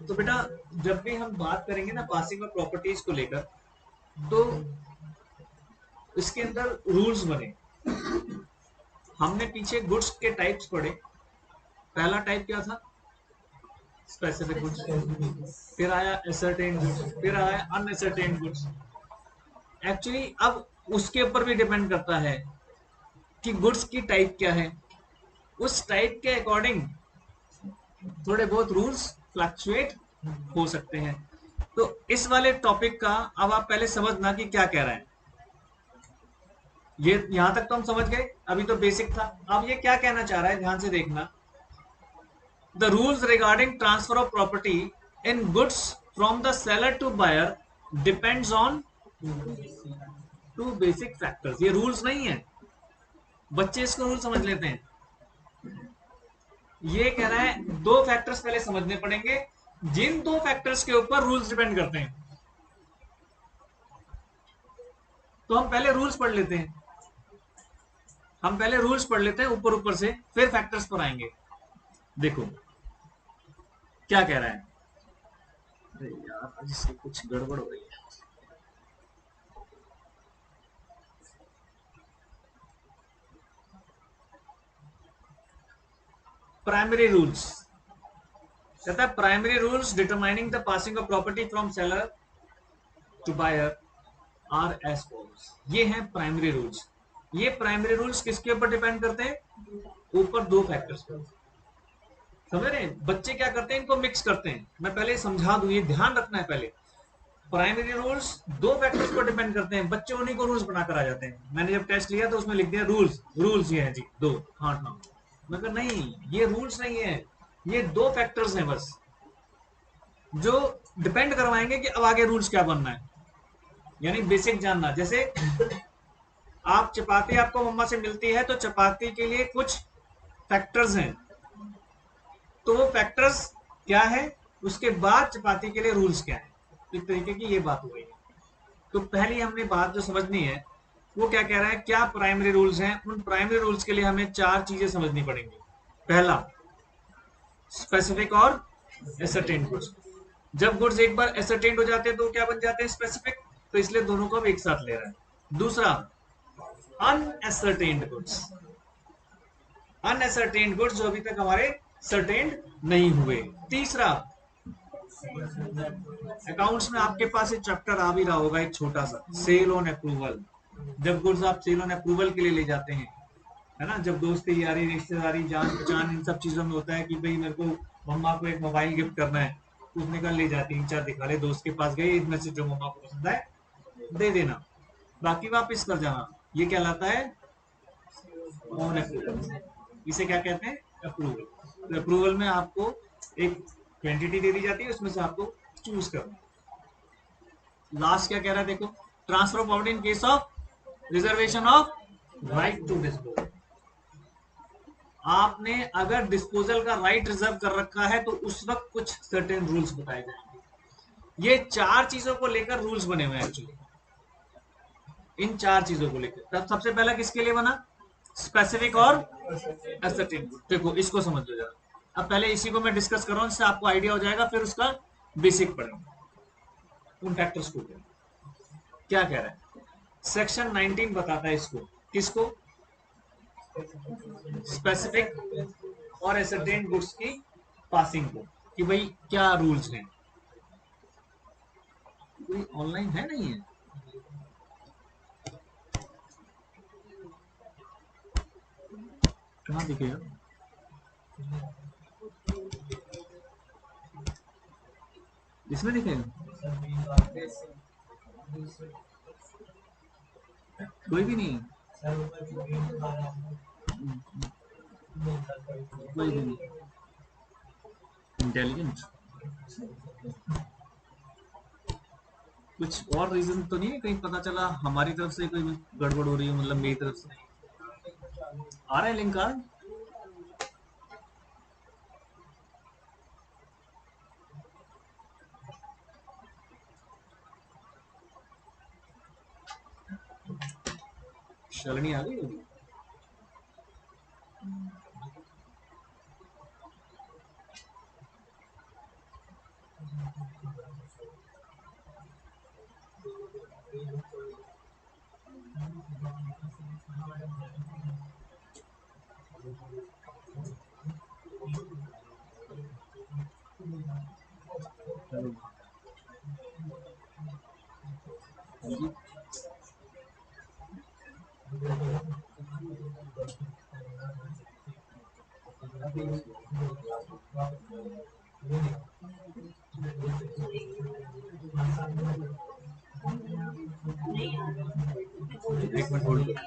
तो बेटा, जब भी हम बात करेंगे ना पासिंग ऑफ प्रॉपर्टीज को लेकर, तो इसके अंदर रूल्स बने। हमने पीछे गुड्स के टाइप्स पढ़े। पहला टाइप क्या था? Specific goods. फिर आया एसर्टेन गुड्स, फिर आया अनएसर्टेन गुड्स। एक्चुअली अब उसके ऊपर भी डिपेंड करता है कि गुड्स की टाइप क्या है, उस टाइप के अकॉर्डिंग थोड़े बहुत रूल्स फ्लक्चुएट हो सकते हैं। तो इस वाले टॉपिक का अब आप पहले समझना कि क्या कह रहा है। ये यहां तक तो हम समझ गए, अभी तो बेसिक था। अब ये क्या कहना चाह रहा है, ध्यान से देखना। The rules regarding transfer of property in goods from the seller to buyer depends on two basic factors. ये रूल्स नहीं है, बच्चे इसको रूल समझ लेते हैं। ये कह रहा है दो फैक्टर्स पहले समझने पड़ेंगे, जिन दो फैक्टर्स के ऊपर रूल्स डिपेंड करते हैं। तो हम पहले रूल्स पढ़ लेते हैं, ऊपर ऊपर से, फिर फैक्टर्स पर आएंगे। देखो क्या कह रहा है। अरे यार आज इससे कुछ गड़बड़ हो रही है। प्राइमरी रूल्स कहता है primary rules determining the passing of property from seller to buyer are as follows. ये हैं प्राइमरी रूल्स। ये प्राइमरी रूल्स किसके ऊपर डिपेंड करते हैं? ऊपर दो फैक्टर्स पर। समझ रहे हैं? बच्चे क्या करते हैं, इनको मिक्स करते हैं। मैं पहले समझा दूं, ये ध्यान रखना है। पहले प्राइमरी रूल्स दो फैक्टर्स पर डिपेंड करते हैं, बच्चे उन्हीं को रूल्स बनाकर आ जाते हैं। मैंने जब टेस्ट लिया तो उसमें लिख दिया रूल्स ये है जी दो। हाँ हाँ, मगर नहीं, ये रूल्स नहीं है, ये दो फैक्टर्स हैं बस, जो डिपेंड करवाएंगे कि अब आगे रूल्स क्या बनना है। यानी बेसिक जानना। जैसे आप चपाती आपको मम्मा से मिलती है, तो चपाती के लिए कुछ फैक्टर्स हैं, तो वो फैक्टर्स क्या है, उसके बाद चपाती के लिए रूल्स क्या है। इस तरीके की ये बात हो गई है। तो पहली हमने बात जो समझनी है वो क्या कह रहा है, क्या प्राइमरी रूल्स हैं। उन प्राइमरी रूल्स के लिए हमें चार चीजें समझनी पड़ेंगी। पहला, स्पेसिफिक और एसर्टेन्ड गुड्स। जब गुड्स एक बार एसर्टेन्ड हो जाते हैं तो क्या बन जाते हैं, स्पेसिफिक। तो इसलिए दोनों को अब एक साथ ले रहा है। दूसरा, अनएसर्टेन्ड गुड्स। अनएसर्टेन्ड गुड्स जो अभी तक हमारे सर्टेन्ड नहीं हुए। तीसरा, अकाउंट्स में आपके पास एक चैप्टर आ भी रहा होगा, एक छोटा सा, सेल ऑन अप्रूवल। जब गुड्स आप सेल ऑन अप्रूवल के लिए ले जाते हैं, है ना, जब दोस्ती यारी रिश्तेदारी जान पहचान इन सब चीजों में होता है कि भाई मेरे को मम्मा को एक मोबाइल गिफ्ट करना है, उसने कल ले जाती 3-4 दिखा ले, दोस्त के पास गए, इनमें से जो मम्मा को पसंद है दे देना, बाकी वापस कर जाना। ये कहलाता है ऑन अप्रूवल। इसे क्या कहते हैं, अप्रूवल। तो अप्रूवल में आपको एक क्वांटिटी दे दी जाती है, उसमें से आपको चूज करना। लास्ट क्या कह रहा है देखो, transfer of property in case of reservation of right to dispose. आपने अगर डिस्पोजल का राइट रिजर्व कर रखा है तो उस वक्त कुछ सर्टेन रूल्स बताए जाएंगे। ये चार चीजों को लेकर रूल्स बने हुए हैं एक्चुअली। इन चार चीजों को लेकर तब सबसे पहला किसके लिए बना, स्पेसिफिक और एसर्टेन। देखो इसको समझ लो जरा। अब पहले इसी को मैं डिस्कस कर रहा हूं, इससे आपको आइडिया हो जाएगा, फिर उसका बेसिक पढ़ेंगे। उन फैक्टर्स को क्या कह रहा है, सेक्शन 19 बताता है इसको, किसको, स्पेसिफिक और एसर्टेन गुड्स की पासिंग को, कि भाई क्या रूल्स हैं। कोई ऑनलाइन है नहीं है, कहाँ दिखेगा, इसमें दिखेगा, कोई भी नहीं, कोई भी नहीं इंटेलिजेंट। कुछ और रीजन तो नहीं है, कहीं पता चला हमारी तरफ से कोई गड़बड़ हो रही है, मतलब मेरी तरफ से आ रहा है लिंक कार्ड। शलनी आ गई होगी। एक मिनट होल्ड करो।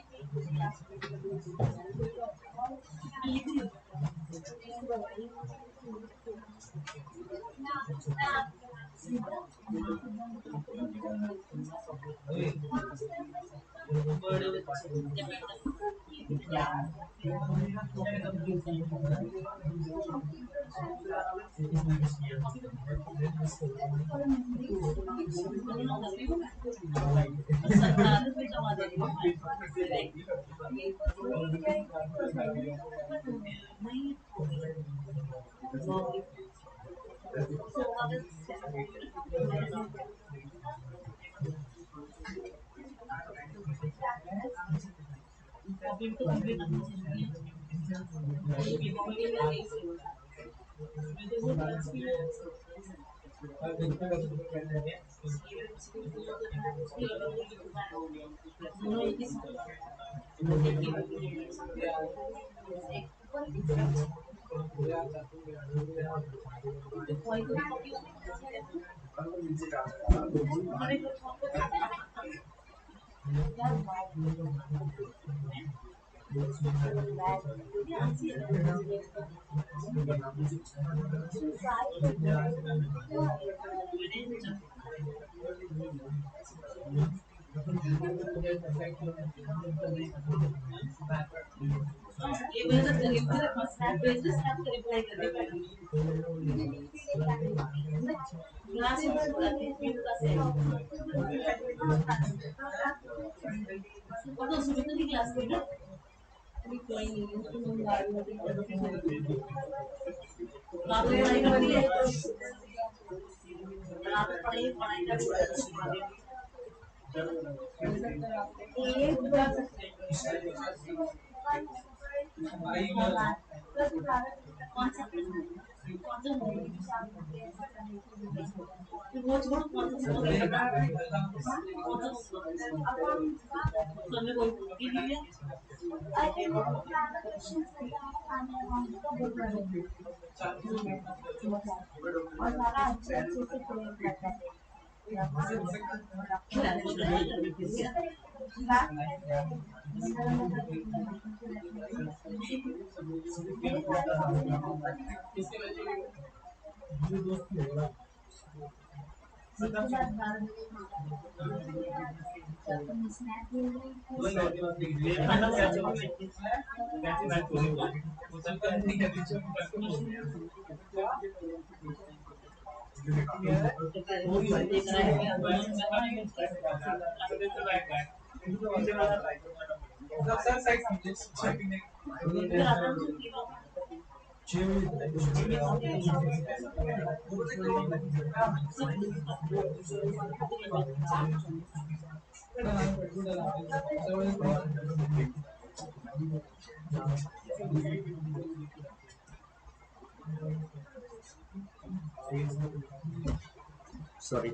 सॉरी।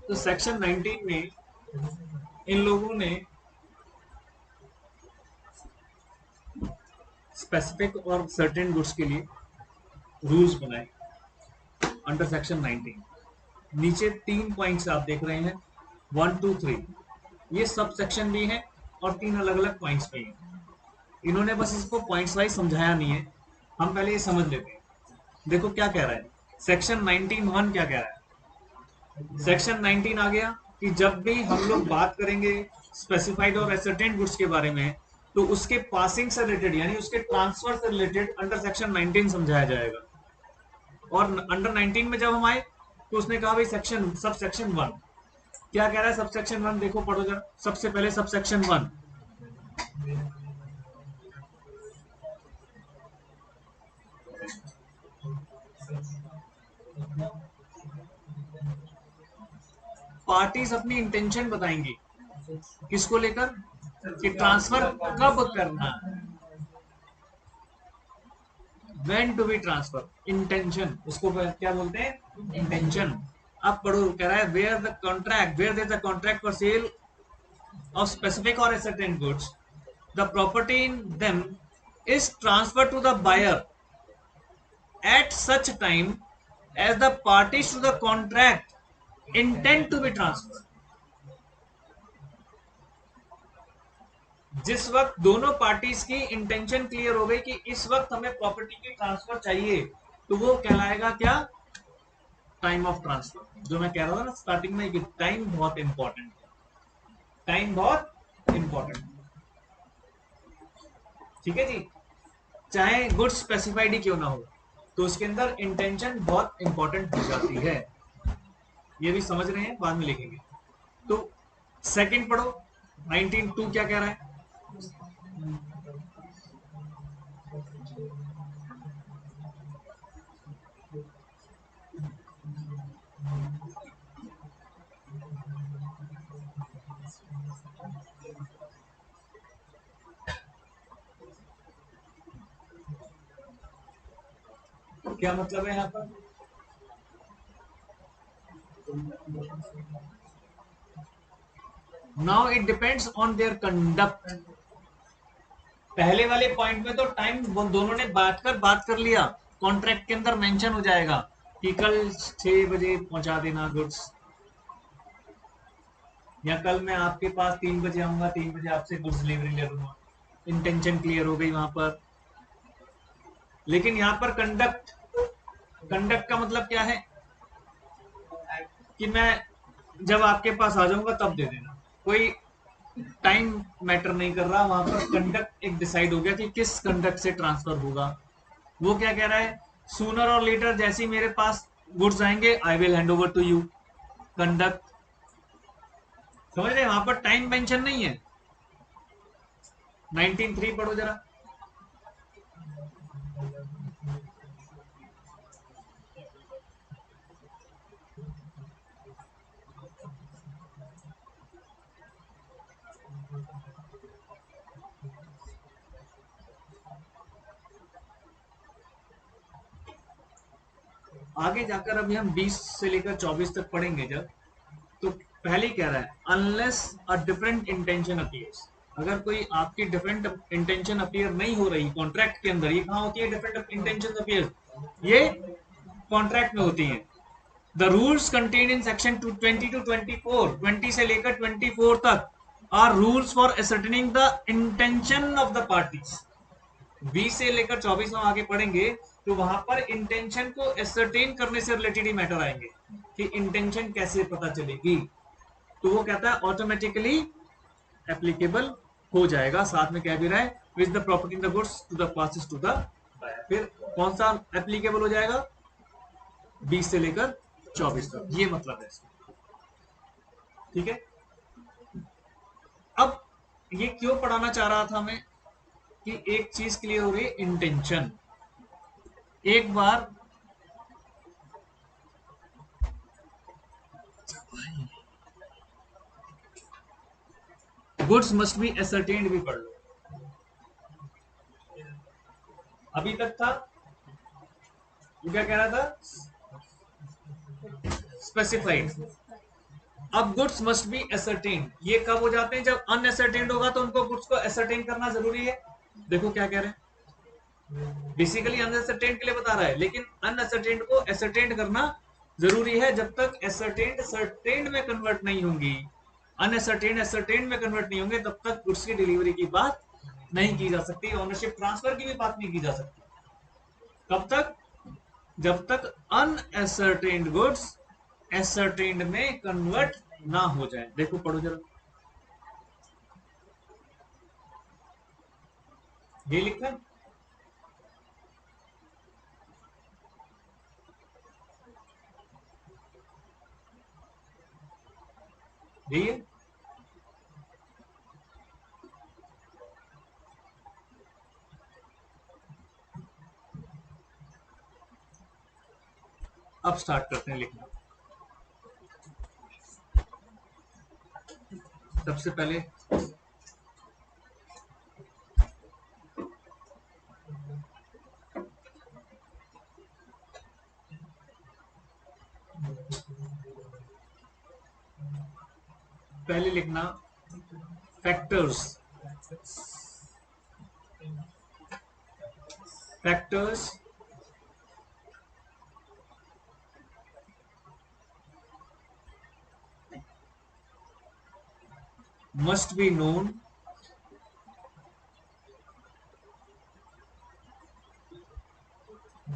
तो सेक्शन 19 में इन लोगों ने स्पेसिफिक और सर्टेन गुड्स के लिए रूल्स बनाए अंडर सेक्शन 19। नीचे 3 पॉइंट्स आप देख रहे हैं, 1 2 3, ये सब सेक्शन भी है और 3 अलग अलग पॉइंट्स भी हैं। इन्होंने बस इसको पॉइंट्स वाइज समझाया नहीं है, हम पहले ये समझ लेते हैं। देखो क्या कह रहा है सेक्शन 19(1) क्या कह रहा है। सेक्शन 19 आ गया कि जब भी हम लोग बात करेंगे स्पेसिफाइड और एसर्टेन गुड्स के बारे में, तो उसके पासिंग से रिलेटेड यानी उसके ट्रांसफर से रिलेटेड अंडर सेक्शन 19 समझाया जाएगा। और अंडर 19 में जब हम आए तो उसने कहा भाई सेक्शन सब सेक्शन 1 क्या कह रहा है। सब सेक्शन 1 देखो पढ़ो जरा। सबसे पहले सब सेक्शन 1, पार्टीज अपनी इंटेंशन बताएंगी किसको लेकर कि ट्रांसफर कब करना है, when to be transfer, intention उसको क्या बोलते हैं, इंटेंशन। अब पढ़ो, कह रहा है where the contract, where there is a contract for sale of specific or certain goods, the property in them is transferred to the buyer at such time as the parties to the contract intend to be transferred. जिस वक्त दोनों parties की intention clear हो गई कि इस वक्त हमें प्रॉपर्टी की ट्रांसफर चाहिए, तो वो कहलाएगा क्या, टाइम ऑफ ट्रांसफर। जो मैं कह रहा था ना स्टार्टिंग में कि टाइम बहुत इंपॉर्टेंट है, टाइम बहुत इंपॉर्टेंट। ठीक है जी, चाहे गुड्स स्पेसिफाइड ही क्यों ना हो, तो उसके अंदर इंटेंशन बहुत इंपॉर्टेंट हो जाती है। ये भी समझ रहे हैं, बाद में लिखेंगे। तो सेकंड पढ़ो, 19(2) क्या कह रहा है? क्या मतलब है यहाँ पर? Now it depends on their conduct. पहले वाले पॉइंट में तो टाइम दोनों ने बात कर लिया, कॉन्ट्रैक्ट के अंदर मेंशन हो जाएगा कि कल 6 बजे पहुंचा देना गुड्स, या कल मैं आपके पास 3 बजे आऊंगा, 3 बजे आपसे गुड्स डिलीवरी ले लूंगा। इंटेंशन क्लियर हो गई वहां पर। लेकिन यहाँ पर कंडक्ट, कंडक्ट का मतलब क्या है कि मैं जब आपके पास आ जाऊंगा तब दे देना, कोई टाइम मैटर नहीं कर रहा। वहां पर कंडक्ट एक डिसाइड हो गया कि किस कंडक्ट से ट्रांसफर होगा। वो क्या कह रहा है, सूनर और लेटर जैसे ही मेरे पास गुड्स आएंगे I will hand over to you. Conduct, समझ रहे हैं, वहां पर टाइम मेंशन नहीं है। 19(3) पढ़ो जरा। आगे जाकर अभी हम 20 से लेकर 24 तक पढ़ेंगे जब, तो पहले ही कह रहा है unless a different intention appears. अगर कोई आपकी डिफरेंट इंटेंशन अपीयर नहीं हो रही कॉन्ट्रैक्ट के अंदर, ये कहाँ होती है डिफरेंट इंटेंशन अपीयर? ये कॉन्ट्रैक्ट में होती है। The rules contain in section 20 to 24, 20 से लेकर 24 तक are rules for ascertaining the intention of the parties. 20 से लेकर 24 में आगे पढ़ेंगे तो वहां पर इंटेंशन को एसरटेन करने से रिलेटेड ही मैटर आएंगे कि इंटेंशन कैसे पता चलेगी। तो वो कहता है ऑटोमेटिकली एप्लीकेबल हो जाएगा। साथ में कह भी रहा है which the property in the goods to the passes to the buyer. फिर कौन सा एप्लीकेबल हो जाएगा? 20 से लेकर 24 तक, ये मतलब है इसका। ठीक है, अब ये क्यों पढ़ाना चाह रहा था मैं कि एक चीज क्लियर हो रही, इंटेंशन। एक बार गुड्स मस्ट बी एसरटेन्ड भी पढ़ लो। अभी तक था वो क्या कह रहा था, स्पेसिफाइड। अब गुड्स मस्ट बी एसरटेन्ड, ये कब हो जाते हैं? जब अनएसरटेन्ड होगा तो उनको गुड्स को एसरटेन करना जरूरी है। देखो क्या कह रहे हैं, बेसिकली अनएसरटेन्ड के लिए बता रहा है, लेकिन अनएसरटेन्ड को एसरटेन्ड करना जरूरी है। जब तक एसरटेन्ड सर्टेन्ड में कन्वर्ट नहीं होंगी, अनएसरटेन्ड एसरटेन्ड में कन्वर्ट नहीं होंगे, तब तक गुड्स की डिलीवरी की बात नहीं की जा सकती, ओनरशिप ट्रांसफर की भी बात नहीं की जा सकती। कब तक? जब तक अनएसरटेन्ड गुड्स एसरटेन्ड में कन्वर्ट ना हो जाए। देखो पढ़ो जरा, ये लिखा है, यही है। अब स्टार्ट करते हैं लिखना। सबसे पहले लिखना factors. Factors must be known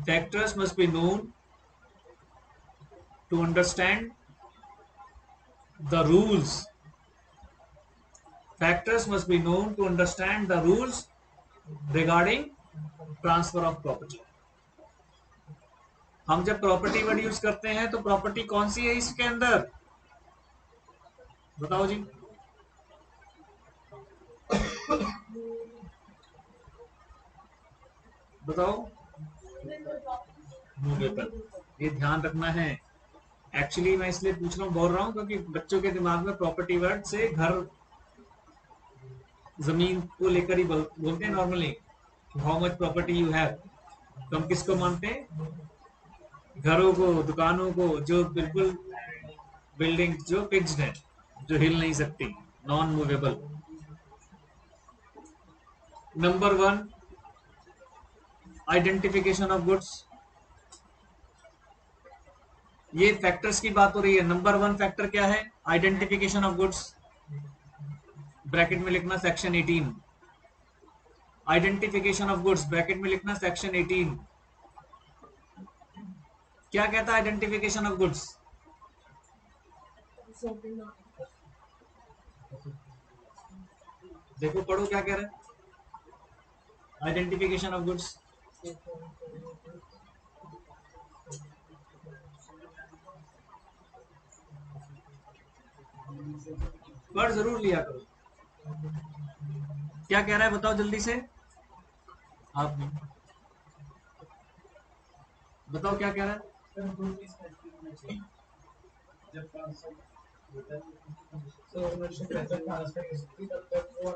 factors must be known to understand the rules. Factors must be known to understand the rules regarding transfer of property. हम जब प्रॉपर्टी वर्ड यूज करते हैं तो प्रॉपर्टी कौन सी है इसके अंदर, बताओ जी। बताओ, मूवेबल। ये ध्यान रखना है। एक्चुअली मैं इसलिए पूछ रहा हूँ, बोल रहा हूँ, क्योंकि बच्चों के दिमाग में प्रॉपर्टी वर्ड से घर जमीन को लेकर ही बोलते हैं normally, how much property you have. तो हम किसको मानते हैं, घरों को, दुकानों को, जो बिल्कुल बिल्डिंग जो फिक्स्ड है, जो हिल नहीं सकती, non movable. Number 1, identification of goods. ये फैक्टर्स की बात हो रही है। नंबर 1 फैक्टर क्या है, आइडेंटिफिकेशन ऑफ गुड्स। ब्रैकेट में लिखना section 18। Identification of goods bracket में लिखना सेक्शन 18। क्या कहता है आइडेंटिफिकेशन ऑफ गुड्स, देखो पढ़ो क्या कह रहा है आइडेंटिफिकेशन ऑफ गुड्स। पढ़ जरूर लिया करो। क्या कह रहा है बताओ जल्दी से, आप बताओ क्या कह रहा है। जब ट्रांसफर होता है तो ओनरशिप जब ट्रांसफर होती है तब तक वो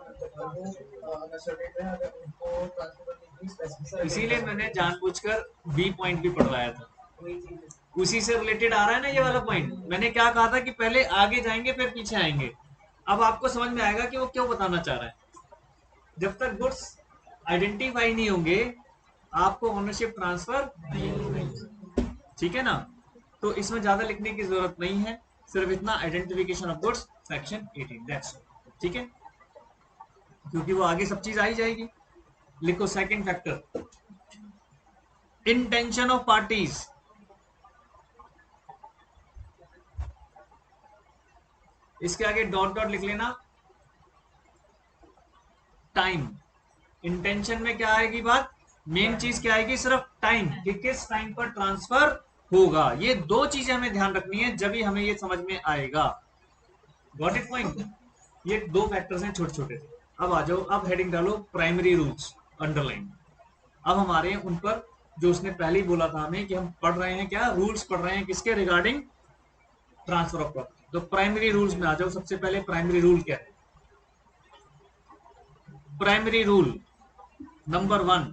अनसर्टेन है, अगर उनको ट्रांसफर करने की स्पेसिफिक। इसीलिए मैंने जानबूझकर बी पॉइंट भी पढ़वाया था, उसी से रिलेटेड आ रहा है ना ये वाला पॉइंट। मैंने क्या कहा था कि पहले आगे जाएंगे फिर पीछे आएंगे। अब आपको समझ में आएगा कि वो क्यों बताना चाह रहा है। जब तक गुड्स आइडेंटिफाई नहीं होंगे आपको ओनरशिप ट्रांसफर नहीं होगा, ठीक है ना। तो इसमें ज्यादा लिखने की जरूरत नहीं है, सिर्फ इतना, identification of goods section 18, that's ठीक है, क्योंकि वो आगे सब चीज आ ही जाएगी। लिखो second factor, intention of parties. इसके आगे डॉट डॉट लिख लेना, टाइम। इंटेंशन में क्या आएगी बात, मेन चीज क्या आएगी, सिर्फ टाइम, कि किस टाइम पर ट्रांसफर होगा। ये दो चीजें हमें ध्यान रखनी है, जब ही हमें ये समझ में आएगा। Got it point. ये दो फैक्टर्स हैं छोटे छोटे। अब आ जाओ, अब हेडिंग डालो प्राइमरी रूल्स अंडरलाइन। अब हमारे उन पर, जो उसने पहले ही बोला था हमें कि हम पढ़ रहे हैं क्या, रूल्स पढ़ रहे हैं किसके, रिगार्डिंग ट्रांसफर ऑफ प्रॉपर्टी। तो प्राइमरी रूल्स में आ जाओ। सबसे पहले प्राइमरी रूल क्या है, primary rule number 1,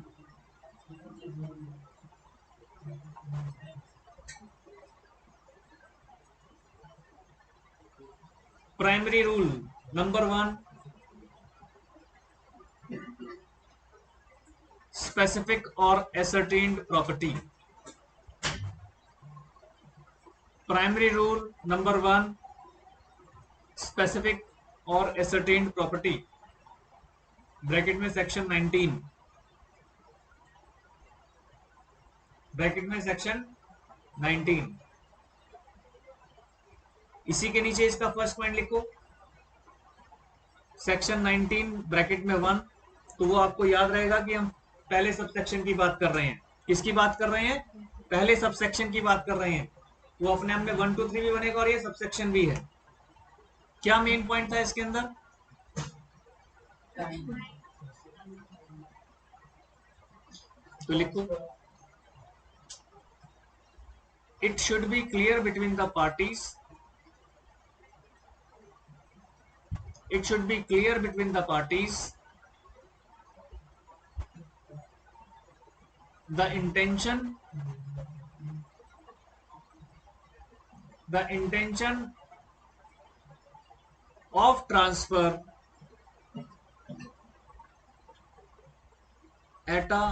primary rule number 1, specific और ascertained property. Primary rule number 1, specific और एसर्टेन्ड प्रॉपर्टी, ब्रैकेट में सेक्शन 19, ब्रैकेट में सेक्शन 19। इसी के नीचे इसका फर्स्ट पॉइंट लिखो, सेक्शन 19 ब्रैकेट में 1। तो वो आपको याद रहेगा कि हम पहले सब सेक्शन की बात कर रहे हैं। किसकी बात कर रहे हैं, पहले सब सेक्शन की बात कर रहे हैं। वो अपने आप में 1 2 3 भी बनेगा और ये सब सेक्शन भी है। क्या मेन पॉइंट था इसके अंदर, तो लिखो, it should be clear between the parties, it should be clear between the parties the intention of transfer at a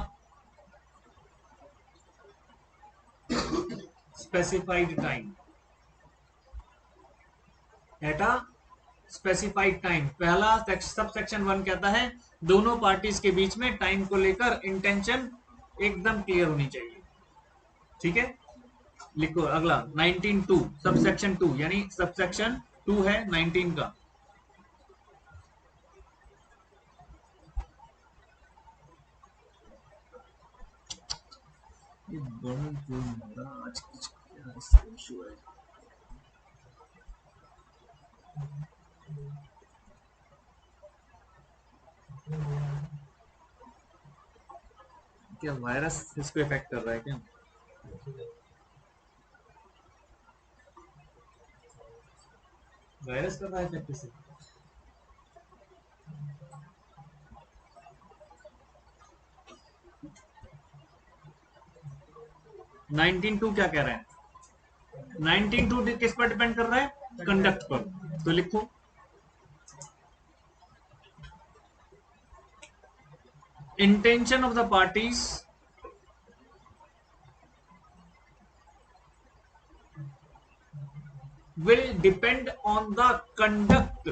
specified time, at a specified time. पहला सब सेक्शन 1 कहता है दोनों पार्टीज के बीच में टाइम को लेकर इंटेंशन एकदम clear होनी चाहिए, ठीक है। लिखो अगला 19(2) सब सेक्शन 2, यानी सब सेक्शन 2 है 19 का। ये बड़ा क्यों हो रहा आज, कुछ क्या इशू है? क्या वायरस इसको इफेक्ट कर रहा है क्या? वायरस कर रहा है इफेक्ट इसे? 19.2 क्या कह रहे हैं? 19.2 किस पर डिपेंड कर रहा है? कंडक्ट पर। तो लिखो intention of the parties will depend on the conduct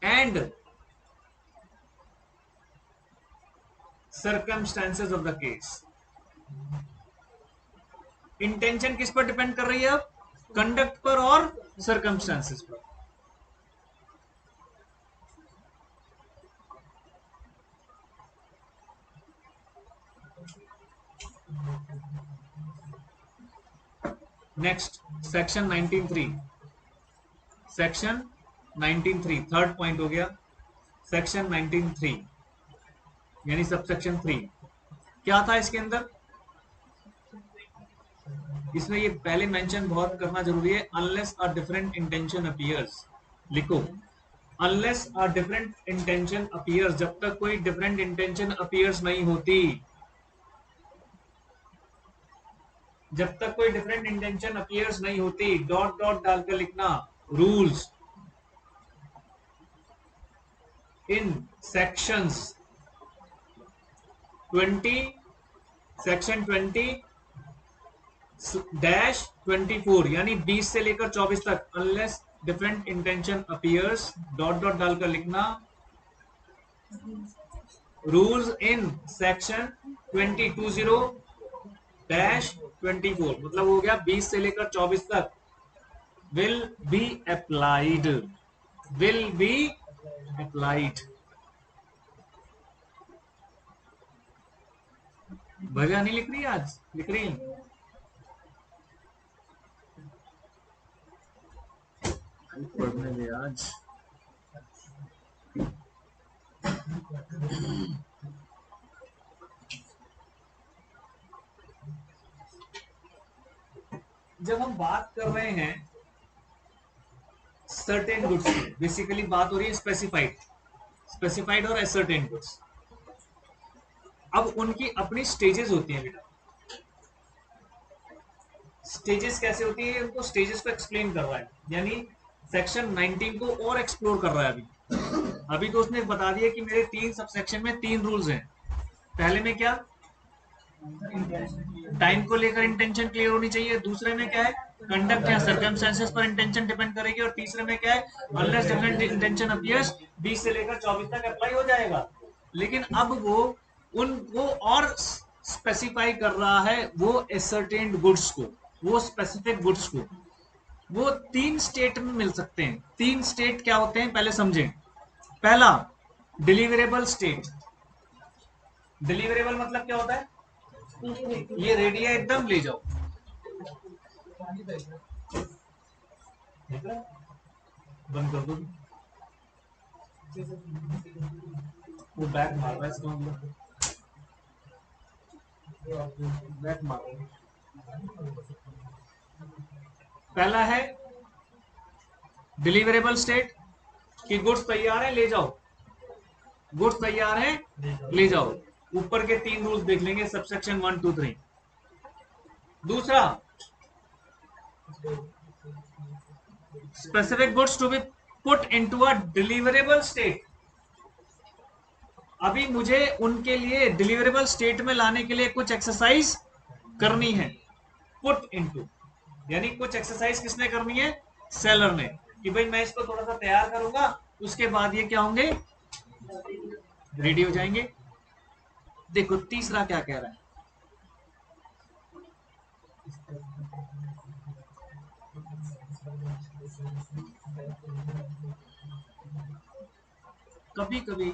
and circumstances of the case. Intention किस पर डिपेंड कर रही है? अब कंडक्ट पर और सर्कमस्टांसेस पर। Next section 19.3, section 19.3 third point हो गया। सेक्शन 19.3 यानी सबसेक्शन 3 क्या था इसके अंदर? इसमें ये पहले मेंशन बहुत करना जरूरी है, unless a different intention appears. लिखो unless a different intention appears, जब तक कोई डिफरेंट इंटेंशन अपीयर्स नहीं होती, जब तक कोई डिफरेंट इंटेंशन अपीयर्स नहीं होती, डॉट डॉट डालकर लिखना रूल्स इन सेक्शंस 20 सेक्शन 20-24 यानी 20 से लेकर 24 तक, unless different intention appears, dot dot डालकर लिखना रूल्स इन सेक्शन 20-24 मतलब हो गया 20 से लेकर 24 तक will be applied, will be applied. भैया नहीं लिख रही आज, लिख रही पढ़ने दे आज। जब हम बात कर रहे हैं सर्टेन गुड्स की, बेसिकली बात हो रही है स्पेसिफाइड, स्पेसिफाइड और असर्टेन गुड्स। अब उनकी अपनी स्टेजेस होती हैं बेटा। स्टेजेस कैसे होती है? उनको स्टेजेस को एक्सप्लेन कर रहा है, यानी सेक्शन 19 को और एक्सप्लोर कर रहा है। अभी तो उसने बता दिया कि मेरे 3 सब सेक्शन में 3 रूल्स हैं। पहले में क्या? टाइम को लेकर इंटेंशन क्लियर होनी चाहिए। दूसरे में क्या है? कंडक्ट या सर्कमस्टेंसेस पर इंटेंशन डिपेंड करेगी। और तीसरे में क्या है? अनलेस डिफरेंट इंटेंशन अपीयर्स 20 से लेकर 24 तक अप्लाई हो जाएगा। लेकिन अब वो और स्पेसिफाई कर रहा है वो एसर्टेन्ड गुड्स को, वो स्पेसिफिक गुड्स को। वो 3 स्टेट में मिल सकते हैं। 3 स्टेट क्या होते हैं पहले समझें। पहला डिलीवरेबल स्टेट। डिलीवरेबल मतलब क्या होता है? ये रेडिया एकदम ले जाओ, बंद कर दो। वो बैक मार रहा है इसका मतलब, बैक मार रहा है। पहला है डिलीवरेबल स्टेट कि गुड्स तैयार है ले जाओ, गुड्स तैयार है ले जाओ। ऊपर के 3 रूल्स देख लेंगे सबसेक्शन 1 2 3। दूसरा specific goods to be put into a deliverable state. अभी मुझे उनके लिए डिलीवरेबल स्टेट में लाने के लिए कुछ एक्सरसाइज करनी है। पुट इनटू यानी कुछ एक्सरसाइज किसने करनी है? सेलर ने, कि भाई मैं इसको थोड़ा सा तैयार करूंगा, उसके बाद ये क्या होंगे? रेडी हो जाएंगे। देखो तीसरा क्या कह रहा है। कभी कभी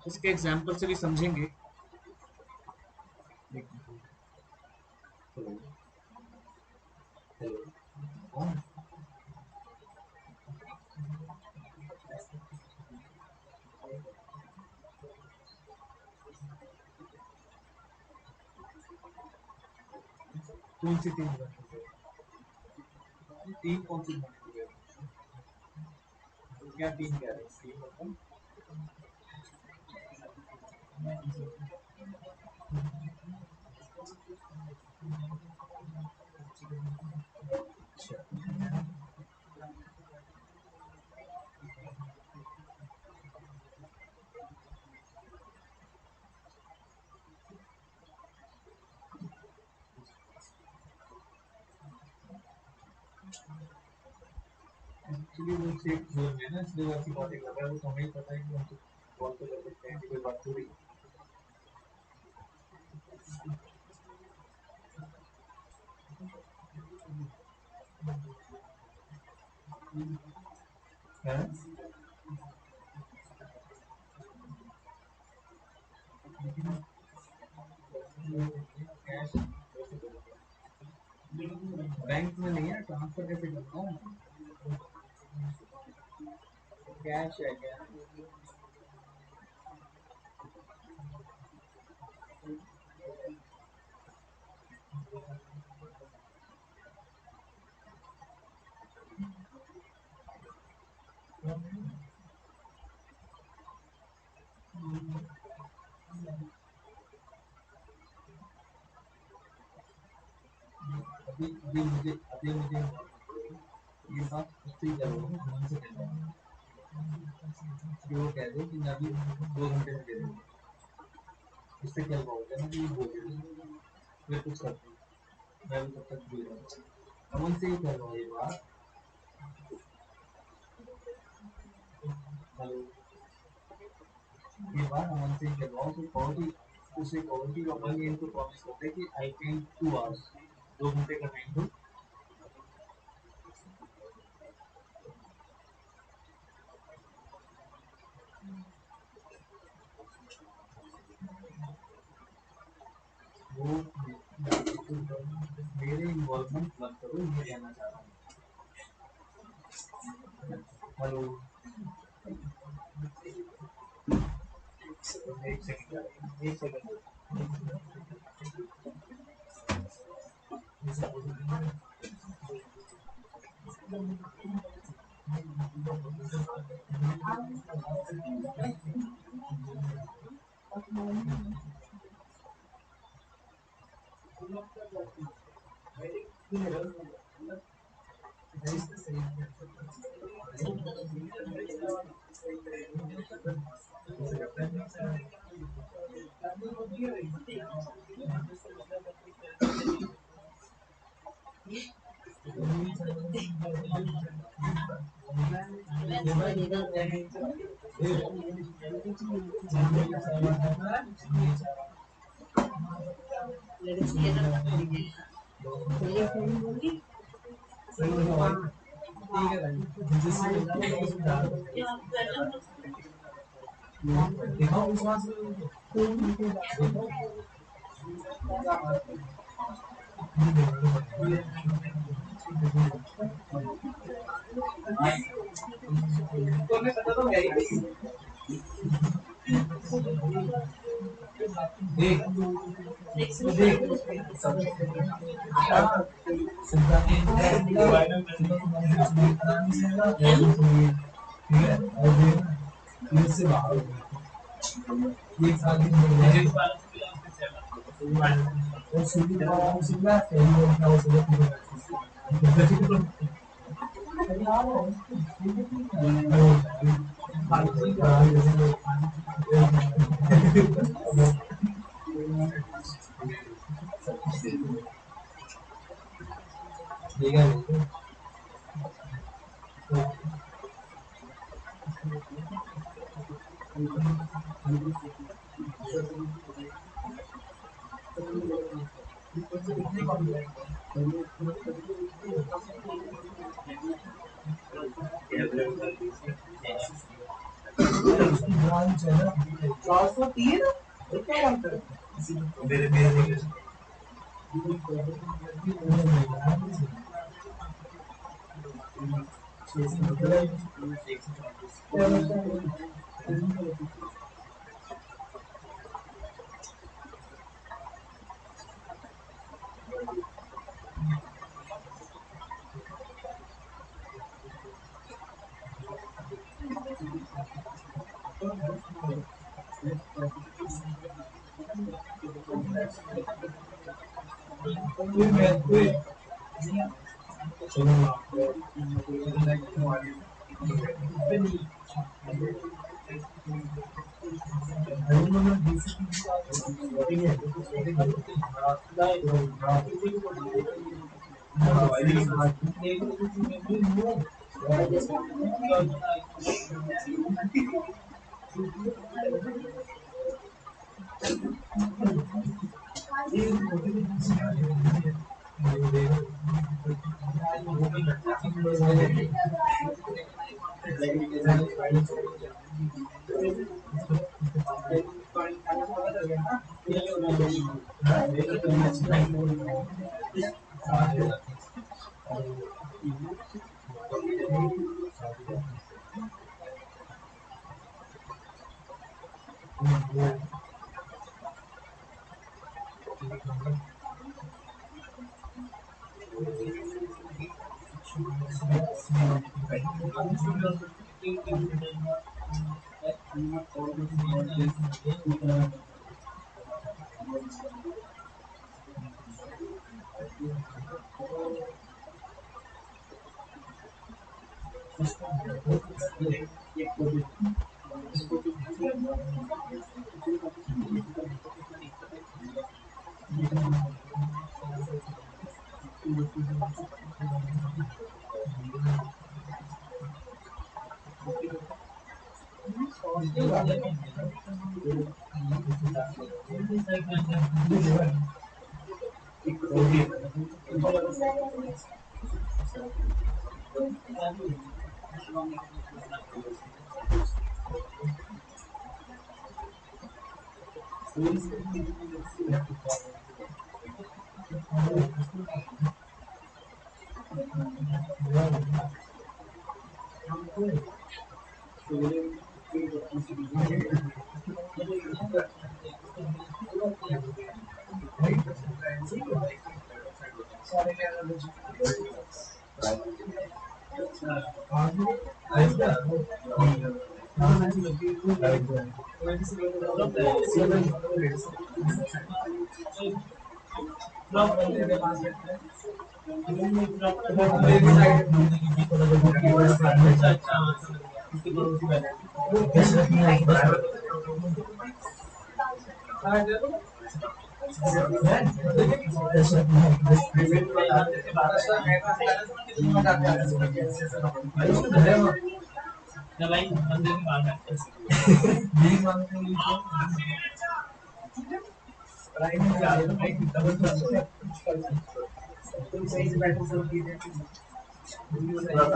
इसके एग्जाम्पल से भी समझेंगे कौन सी टीम टीम कौन सी क्या टीम कह रहे हैं टीम मतलब एक्चुअली वो सेफ जोन में ना इसलिए वो ऐसी बातें कर रहा है वो तो हमें पता है कि हम तो कॉल तो कर सकते हैं कि कोई बात थोड़ी है कैश बैंक में नहीं है ट्रांसफर कैसे करता हूँ कैश है क्या अभी मुझे ये बात उससे ही करो मन से कह रहा हूँ कि वो कह दो कि मैं अभी 2 घंटे में दे दूँगा इससे क्या होगा ना कि वो बोल देते फिर कुछ करते मैं भी तब तक भूल जाऊँगा अब उनसे ही कह रहा हूँ ये बात हेलो ये बात हम उनसे ही कह रहा हूँ तो बहुत ही उसे कहो कि अपन ये इनको प्रॉमिस करते कि आई कैन 2 आवर्स 2 घंटे का टाइम दो वो मेरे इन्वॉल्वमेंट मत करो ये कहना चाह रहा हूँ हेलो एक सेकंड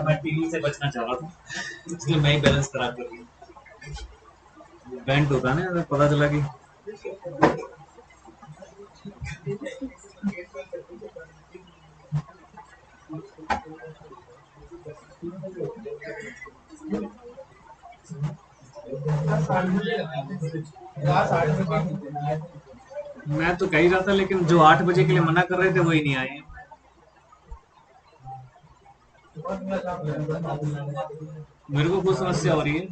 मैं टीवी से बचना चाह रहा था, इसलिए मैं ही बैलेंस करा कर रही हूँ। बेंट होता है ना, पता चला कि मैं तो कह ही रहा था, लेकिन जो 8 बजे के लिए मना कर रहे थे वही नहीं आए। मेरे को कुछ समस्या हो रही है।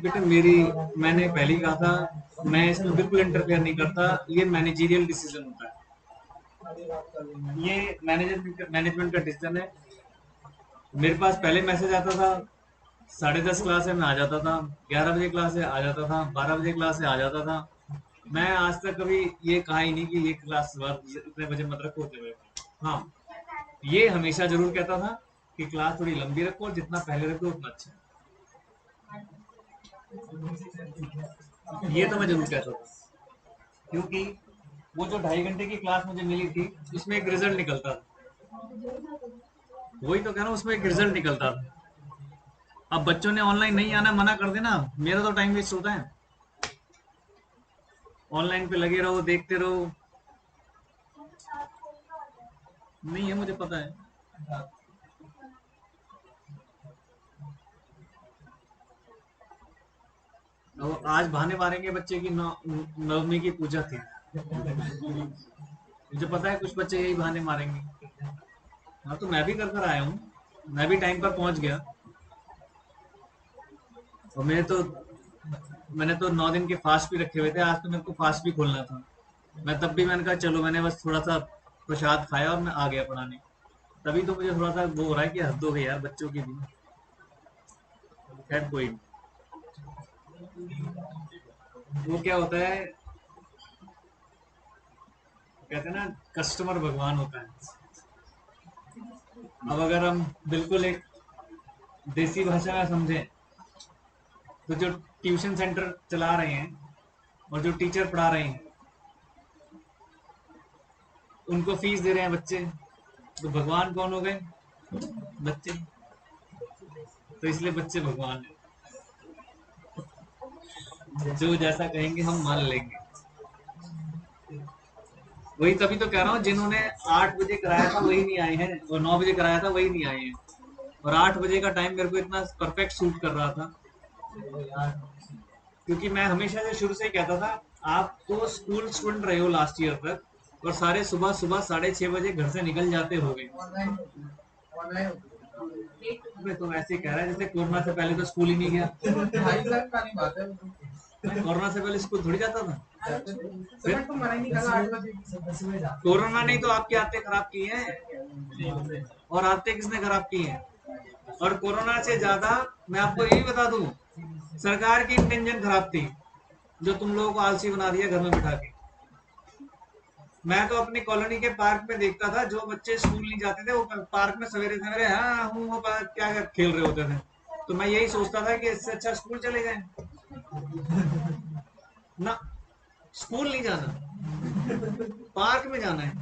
बेटा मैंने पहले ही कहा था, मैं इसमें बिल्कुल इंटरफेयर नहीं करता। ये मैनेजरियल डिसीजन होता है, ये मैनेजमेंट का डिसीजन है। मेरे पास पहले मैसेज आता था 10:30 क्लास है, मैं आ जाता था। 11 बजे क्लास है, आ जाता था। 12 बजे क्लास है, आ जाता था। मैं आज तक कभी ये कहा ही नहीं कि ये क्लास इतने बजे मत रखो, उतने बजे। हाँ, ये हमेशा जरूर कहता था कि क्लास थोड़ी लंबी रखो और जितना पहले रखो उतना अच्छा है। ये तो मैं जरूर कहता था। क्योंकि वो जो 2.5 घंटे की क्लास मुझे मिली थी उसमें एक रिजल्ट निकलता था। वही तो कह रहा हूँ, उसमें एक रिजल्ट निकलता था। अब बच्चों ने ऑनलाइन नहीं आना मना कर देना, मेरा तो टाइम वेस्ट होता है। ऑनलाइन पे लगे रहो, देखते रहो। नहीं है, मुझे पता है। अब आज बहाने मारेंगे बच्चे की नवमी की पूजा थी। मुझे पता है कुछ बच्चे यही बहाने मारेंगे। हाँ, तो मैं भी कर कर आया हूँ, मैं भी टाइम पर पहुंच गया। और मैंने तो 9 दिन के फास्ट भी रखे हुए थे, आज तो मेरे को फास्ट भी खोलना था। मैं तब भी मैंने कहा चलो, मैंने बस थोड़ा सा प्रसाद खाया और मैं आ गया पढ़ाने। तभी तो मुझे थोड़ा सा वो हो रहा है कि हद हो गई यार बच्चों की भी। खैर कोई नहीं। वो क्या होता है, कहते हैं ना, कस्टमर भगवान होता है। अब अगर हम बिल्कुल एक देसी भाषा में समझें, तो जो ट्यूशन सेंटर चला रहे हैं और जो टीचर पढ़ा रहे हैं, उनको फीस दे रहे हैं बच्चे, तो भगवान कौन हो गए? बच्चे। तो इसलिए बच्चे भगवान है, जो जैसा कहेंगे हम मान लेंगे। वही तभी तो कह रहा हूँ, जिन्होंने 8 बजे कराया था वही नहीं आए हैं, और 9 बजे कराया था वही नहीं आए हैं। और 8 बजे का टाइम मेरे को इतना परफेक्ट सूट कर रहा था, क्योंकि मैं हमेशा से शुरू से ही कहता था, आप तो स्कूल स्टूडेंट रहे हो लास्ट ईयर तक, और सारे सुबह सुबह 6:30 बजे घर से निकल जाते होगे। ऑनलाइन ऑनलाइन अबे तुम ऐसे ही कह रहा है जैसे कोरोना से पहले तो स्कूल ही नहीं गया। 2.5 लाख का नहीं बात है। कोरोना से पहले स्कूल थोड़ी जाता था। समय तो मना ही नहीं करा 8 बजे। कोरोना ने तो आपकी आदतें खराब की हैं, और आदतें किसने खराब की हैं? और कोरोना से ज्यादा मैं आपको यही बता दूं, सरकार की इंटेंशन खराब थी, जो तुम लोगों को आलसी बना दिया घर में बिठा के। मैं तो अपनी कॉलोनी के पार्क में देखता था, जो बच्चे स्कूल नहीं जाते थे वो पार्क में सवेरे सवेरे हाँ हूँ वो क्या क्या खेल रहे होते थे। तो मैं यही सोचता था कि इससे अच्छा स्कूल चले जाएं। ना, स्कूल नहीं जाना, पार्क में जाना है।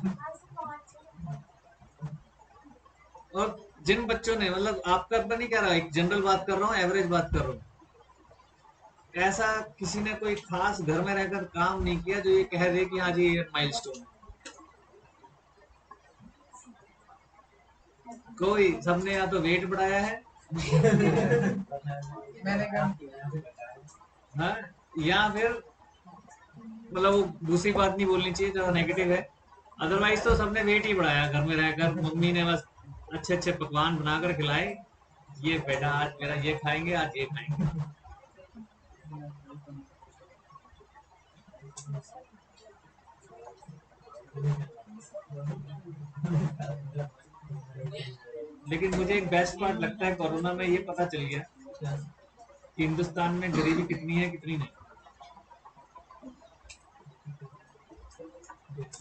और जिन बच्चों ने, मतलब आपका अपना नहीं कह रहा, एक जनरल बात कर रहा हूँ, एवरेज बात कर रहा हूँ, ऐसा किसी ने कोई खास घर में रहकर काम नहीं किया जो ये कह दे कि हाँ जी ये माइलस्टोन है। कोई, सबने या तो वेट बढ़ाया है, मैंने कहा हाँ, या फिर मतलब वो दूसरी बात नहीं बोलनी चाहिए जो नेगेटिव है। अदरवाइज तो सबने वेट ही बढ़ाया घर में रहकर। मम्मी ने बस अच्छे अच्छे पकवान बनाकर खिलाए, ये बेटा आज मेरा ये खाएंगे, आज ये खाएंगे। लेकिन मुझे एक बेस्ट पार्ट लगता है, कोरोना में ये पता चल गया कि हिंदुस्तान में गरीबी कितनी है कितनी नहीं।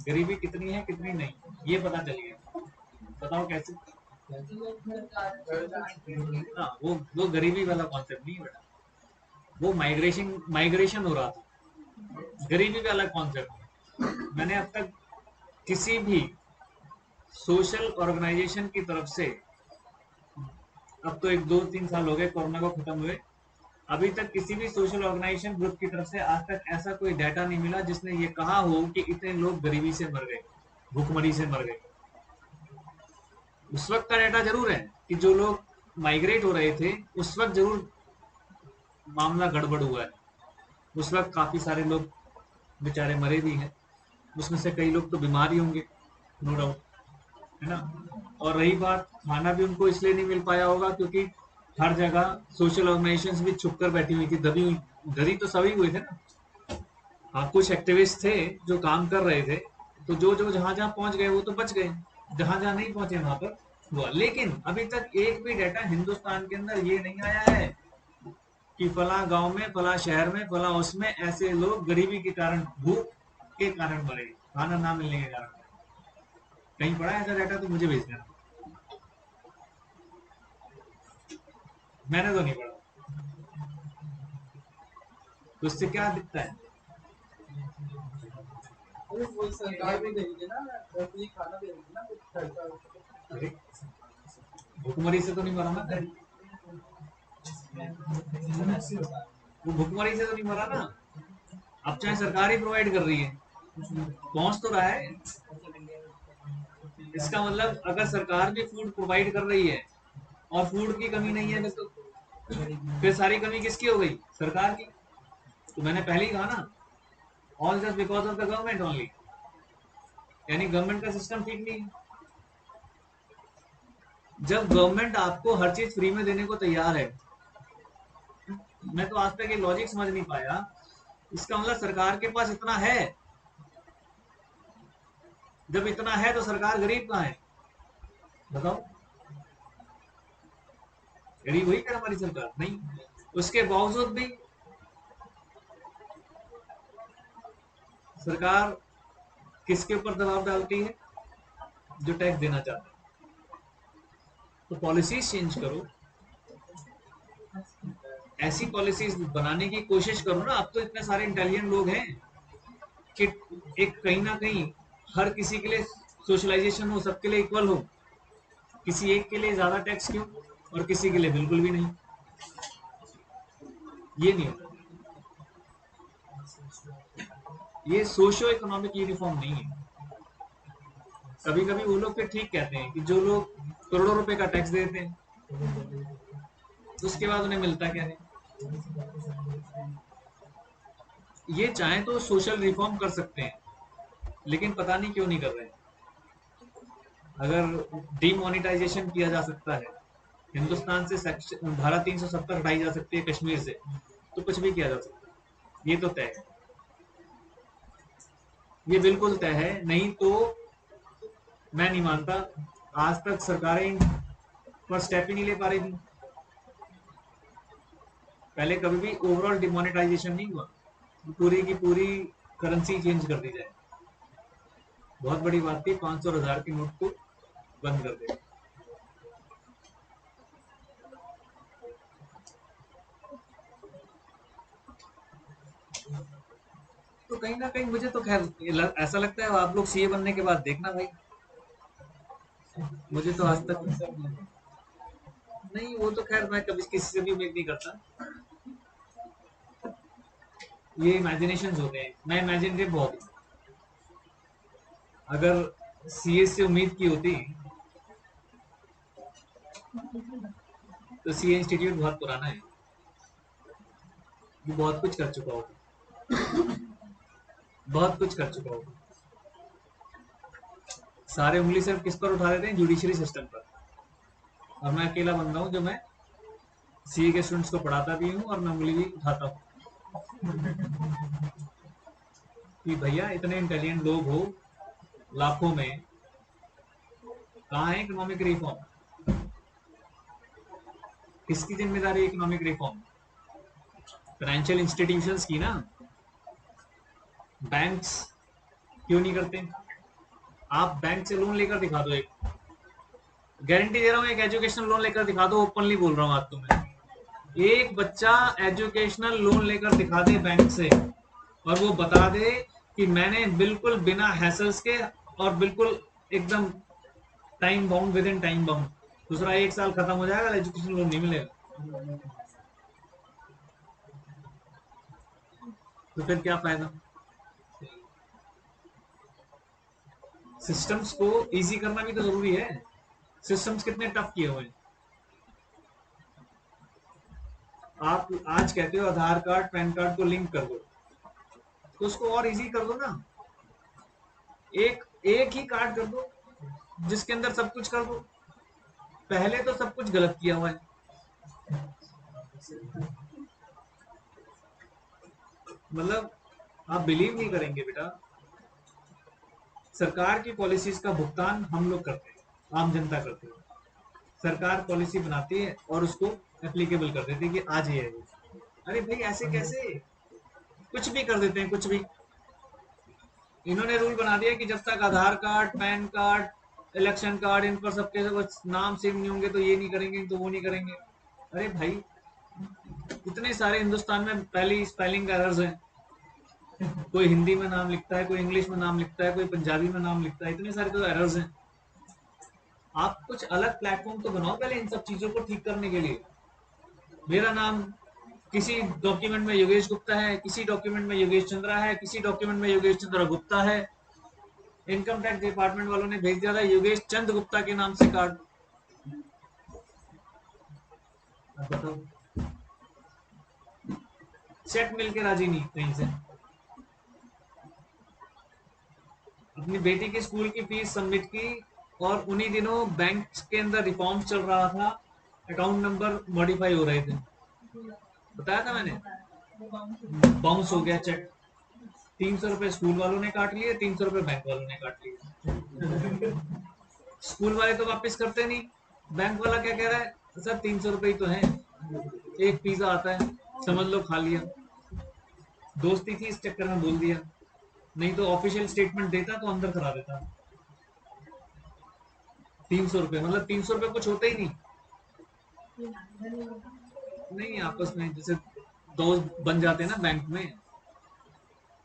गरीबी कितनी है कितनी नहीं ये पता चल गया। बताओ कैसे? हाँ, वो गरीबी वाला कॉन्सेप्ट नहीं है बेटा, वो माइग्रेशन माइग्रेशन हो रहा था। गरीबी वाला कॉन्सेप्ट मैंने अब तक किसी भी सोशल ऑर्गेनाइजेशन की तरफ से, अब तो 1 2 3 साल हो गए कोरोना को खत्म हुए, अभी तक किसी भी सोशल ऑर्गेनाइजेशन ग्रुप की तरफ से आज तक ऐसा कोई डाटा नहीं मिला जिसने ये कहा हो कि इतने लोग गरीबी से मर गए, भूखमरी से मर गए। उस वक्त का डाटा जरूर है कि जो लोग माइग्रेट हो रहे थे उस वक्त जरूर मामला गड़बड़ हुआ है। उस वक्त काफी सारे लोग बेचारे मरे भी हैं, उसमें से कई लोग तो बीमार ही होंगे, नो डाउट, है ना। और रही बात, खाना भी उनको इसलिए नहीं मिल पाया होगा क्योंकि हर जगह सोशल ऑर्गेनाइजेशंस भी छुप कर बैठी हुई थी, दबी हुई। डरी तो सभी हुए थे ना। हाँ, कुछ एक्टिविस्ट थे जो काम कर रहे थे, तो जो जो जहां जहां पहुंच गए वो तो बच गए, जहां जहां नहीं पहुंचे वहां पर हुआ। लेकिन अभी तक एक भी डाटा हिंदुस्तान के अंदर ये नहीं आया है कि फला गांव में, फला शहर में, फला उसमें ऐसे लोग गरीबी के कारण, भूख के कारण मरे, खाना ना मिलने के कारण मरे। कहीं पड़ा है ऐसा डाटा? तो मुझे भेज देना। मैंने तो नहीं पढ़ा। तो इससे क्या दिखता है? अरे वो सरकार भी देगी ना, फ्री खाना देगी ना कुछ खर्चा। अरे भुखमरी से तो नहीं मरा ना, वो भुखमरी से तो नहीं मरा ना। अब चाहे सरकार ही प्रोवाइड कर रही है, पहुंच तो रहा है। इसका मतलब अगर सरकार भी फूड प्रोवाइड कर रही है और फूड की कमी नहीं है, फिर सारी कमी किसकी हो गई? सरकार की। तो मैंने पहले ही कहा ना, all just because of the government only, यानी गवर्नमेंट का सिस्टम ठीक नहीं है। जब गवर्नमेंट आपको हर चीज फ्री में देने को तैयार है, मैं तो आज तक ये लॉजिक समझ नहीं पाया, इसका मतलब सरकार के पास इतना है। जब इतना है तो सरकार गरीब कहाँ है? बताओ, गरीब हुई क्या हमारी सरकार? नहीं। उसके बावजूद भी सरकार किसके ऊपर दबाव डालती है? जो टैक्स देना चाहते हैं। तो पॉलिसीज चेंज करो, ऐसी पॉलिसीज बनाने की कोशिश करो ना। अब तो इतने सारे इंटेलिजेंट लोग हैं कि एक कहीं ना कहीं हर किसी के लिए सोशलाइजेशन हो, सबके लिए इक्वल हो। किसी एक के लिए ज्यादा टैक्स क्यों और किसी के लिए बिल्कुल भी नहीं? ये नहीं होता। ये सोशियो इकोनॉमिक यूनिफॉर्म नहीं है। कभी कभी वो लोग फिर ठीक कहते हैं कि जो लोग करोड़ों रुपए का टैक्स देते हैं, उसके बाद उन्हें मिलता क्या है। ये चाहे तो सोशल रिफॉर्म कर सकते हैं, लेकिन पता नहीं क्यों नहीं कर रहे हैं। अगर डीमोनिटाइजेशन किया जा सकता है, हिंदुस्तान से धारा 370 हटाई जा सकती है कश्मीर से, तो कुछ भी किया जा सकता है। ये तो तय है, ये बिल्कुल तय है। नहीं तो मैं नहीं मानता आज तक सरकारें पर स्टेप ही नहीं ले पा रही थी। पहले कभी भी ओवरऑल डिमोनेटाइजेशन नहीं हुआ, पूरी की पूरी करेंसी चेंज कर दी जाए। बहुत बड़ी बात थी 500 और 1000 के नोट को बंद कर दे। तो कहीं ना कहीं मुझे तो खैर ऐसा लगता है, आप लोग सीए बनने के बाद देखना भाई। मुझे तो आज तक नहीं, वो तो खैर मैं कभी किसी से भी उम्मीद नहीं करता। ये इमेजिनेशन होते हैं, मैं इमेजिनेटिव बहुत हूँ। अगर सीए से उम्मीद की होती तो सीए इंस्टीट्यूट बहुत पुराना है, वो बहुत कुछ कर चुका होगा, बहुत कुछ कर चुका होगा। सारे उंगली सिर्फ किस पर उठा देते हैं? जुडिशरी सिस्टम पर। और मैं अकेला बंदा हूँ जो मैं सीए के स्टूडेंट्स को पढ़ाता भी हूँ और मैं उंगली भी उठाता हूँ कि भैया इतने इंटेलिजेंट लोग हो लाखों में, कहाँ है इकोनॉमिक रिफॉर्म? किसकी जिम्मेदारी है इकोनॉमिक रिफॉर्म? फाइनेंशियल इंस्टीट्यूशंस की ना। बैंक्स क्यों नहीं करते? आप बैंक से लोन लेकर दिखा दो, एक गारंटी दे रहा हूँ, एक एजुकेशनल लोन लेकर दिखा दो, ओपनली बोल रहा हूँ आज तो मैं। एक बच्चा एजुकेशनल लोन लेकर दिखा दे बैंक से और वो बता दे कि मैंने बिल्कुल बिना हैसल्स के और बिल्कुल एकदम time bound, with in time bound, दूसरा 1 साल खत्म हो जाएगा, एजुकेशन लोन नहीं मिलेगा, तो फिर क्या फायदा? सिस्टम्स को इजी करना भी तो जरूरी है। सिस्टम्स कितने टफ किए हुए हैं। आप आज कहते हो आधार कार्ड पैन कार्ड को लिंक कर दो, तो उसको और इजी कर दो ना। एक एक ही कार्ड कर दो जिसके अंदर सब कुछ कर दो। पहले तो सब कुछ गलत किया हुआ है। मतलब आप बिलीव नहीं करेंगे बेटा, सरकार की पॉलिसीज का भुगतान हम लोग करते हैं, आम जनता करते हैं। सरकार पॉलिसी बनाती है और उसको एप्लीकेबल कर देती है कि आज ये है। अरे भाई ऐसे कैसे? कुछ भी कर देते हैं, कुछ भी। इन्होंने रूल बना दिया कि जब तक Aadhaar card PAN card election card इन पर सबके सब नाम सेम नहीं होंगे तो ये नहीं करेंगे, तो वो नहीं करेंगे। अरे भाई इतने सारे हिंदुस्तान में पहली स्पेलिंग एरर्स हैं, कोई हिंदी में नाम लिखता है, कोई इंग्लिश में नाम लिखता है, कोई पंजाबी में नाम लिखता है, इतने सारे तो एरर्स हैं। आप कुछ अलग प्लेटफॉर्म तो बनाओ पहले इन सब चीजों को ठीक करने के लिए। मेरा नाम किसी डॉक्यूमेंट में योगेश गुप्ता है, किसी डॉक्यूमेंट में योगेश चंद्रा है, किसी डॉक्यूमेंट में योगेश चंद्रा गुप्ता है। इनकम टैक्स डिपार्टमेंट वालों ने भेज दिया था योगेश चंद्र गुप्ता के नाम से कार्ड। अब बताओ, चेक मिलके राजी नहीं कहीं से। अपनी बेटी की स्कूल की फीस सबमिट की और उन्हीं दिनों बैंक के अंदर रिफॉर्म चल रहा था, अकाउंट नंबर मॉडिफाई हो रहे थे। बताया था मैंने, बाउंस हो गया चेक। 300 रुपए स्कूल वालों ने काट लिए, 300 रुपए बैंक वालों ने काट लिए। स्कूल वाले तो वापस करते नहीं, बैंक वाला क्या कह रहा है, सर 300 रुपए ही तो है, एक पिज्जा आता है, समझ लो खा लिया। दोस्ती थी इस चक्कर में बोल दिया, नहीं तो ऑफिशियल स्टेटमेंट देता तो अंदर करा देता। 300 रुपए मतलब 300 रुपए कुछ होते ही नहीं। नहीं, आपस में जैसे दोस्त बन जाते हैं ना बैंक में,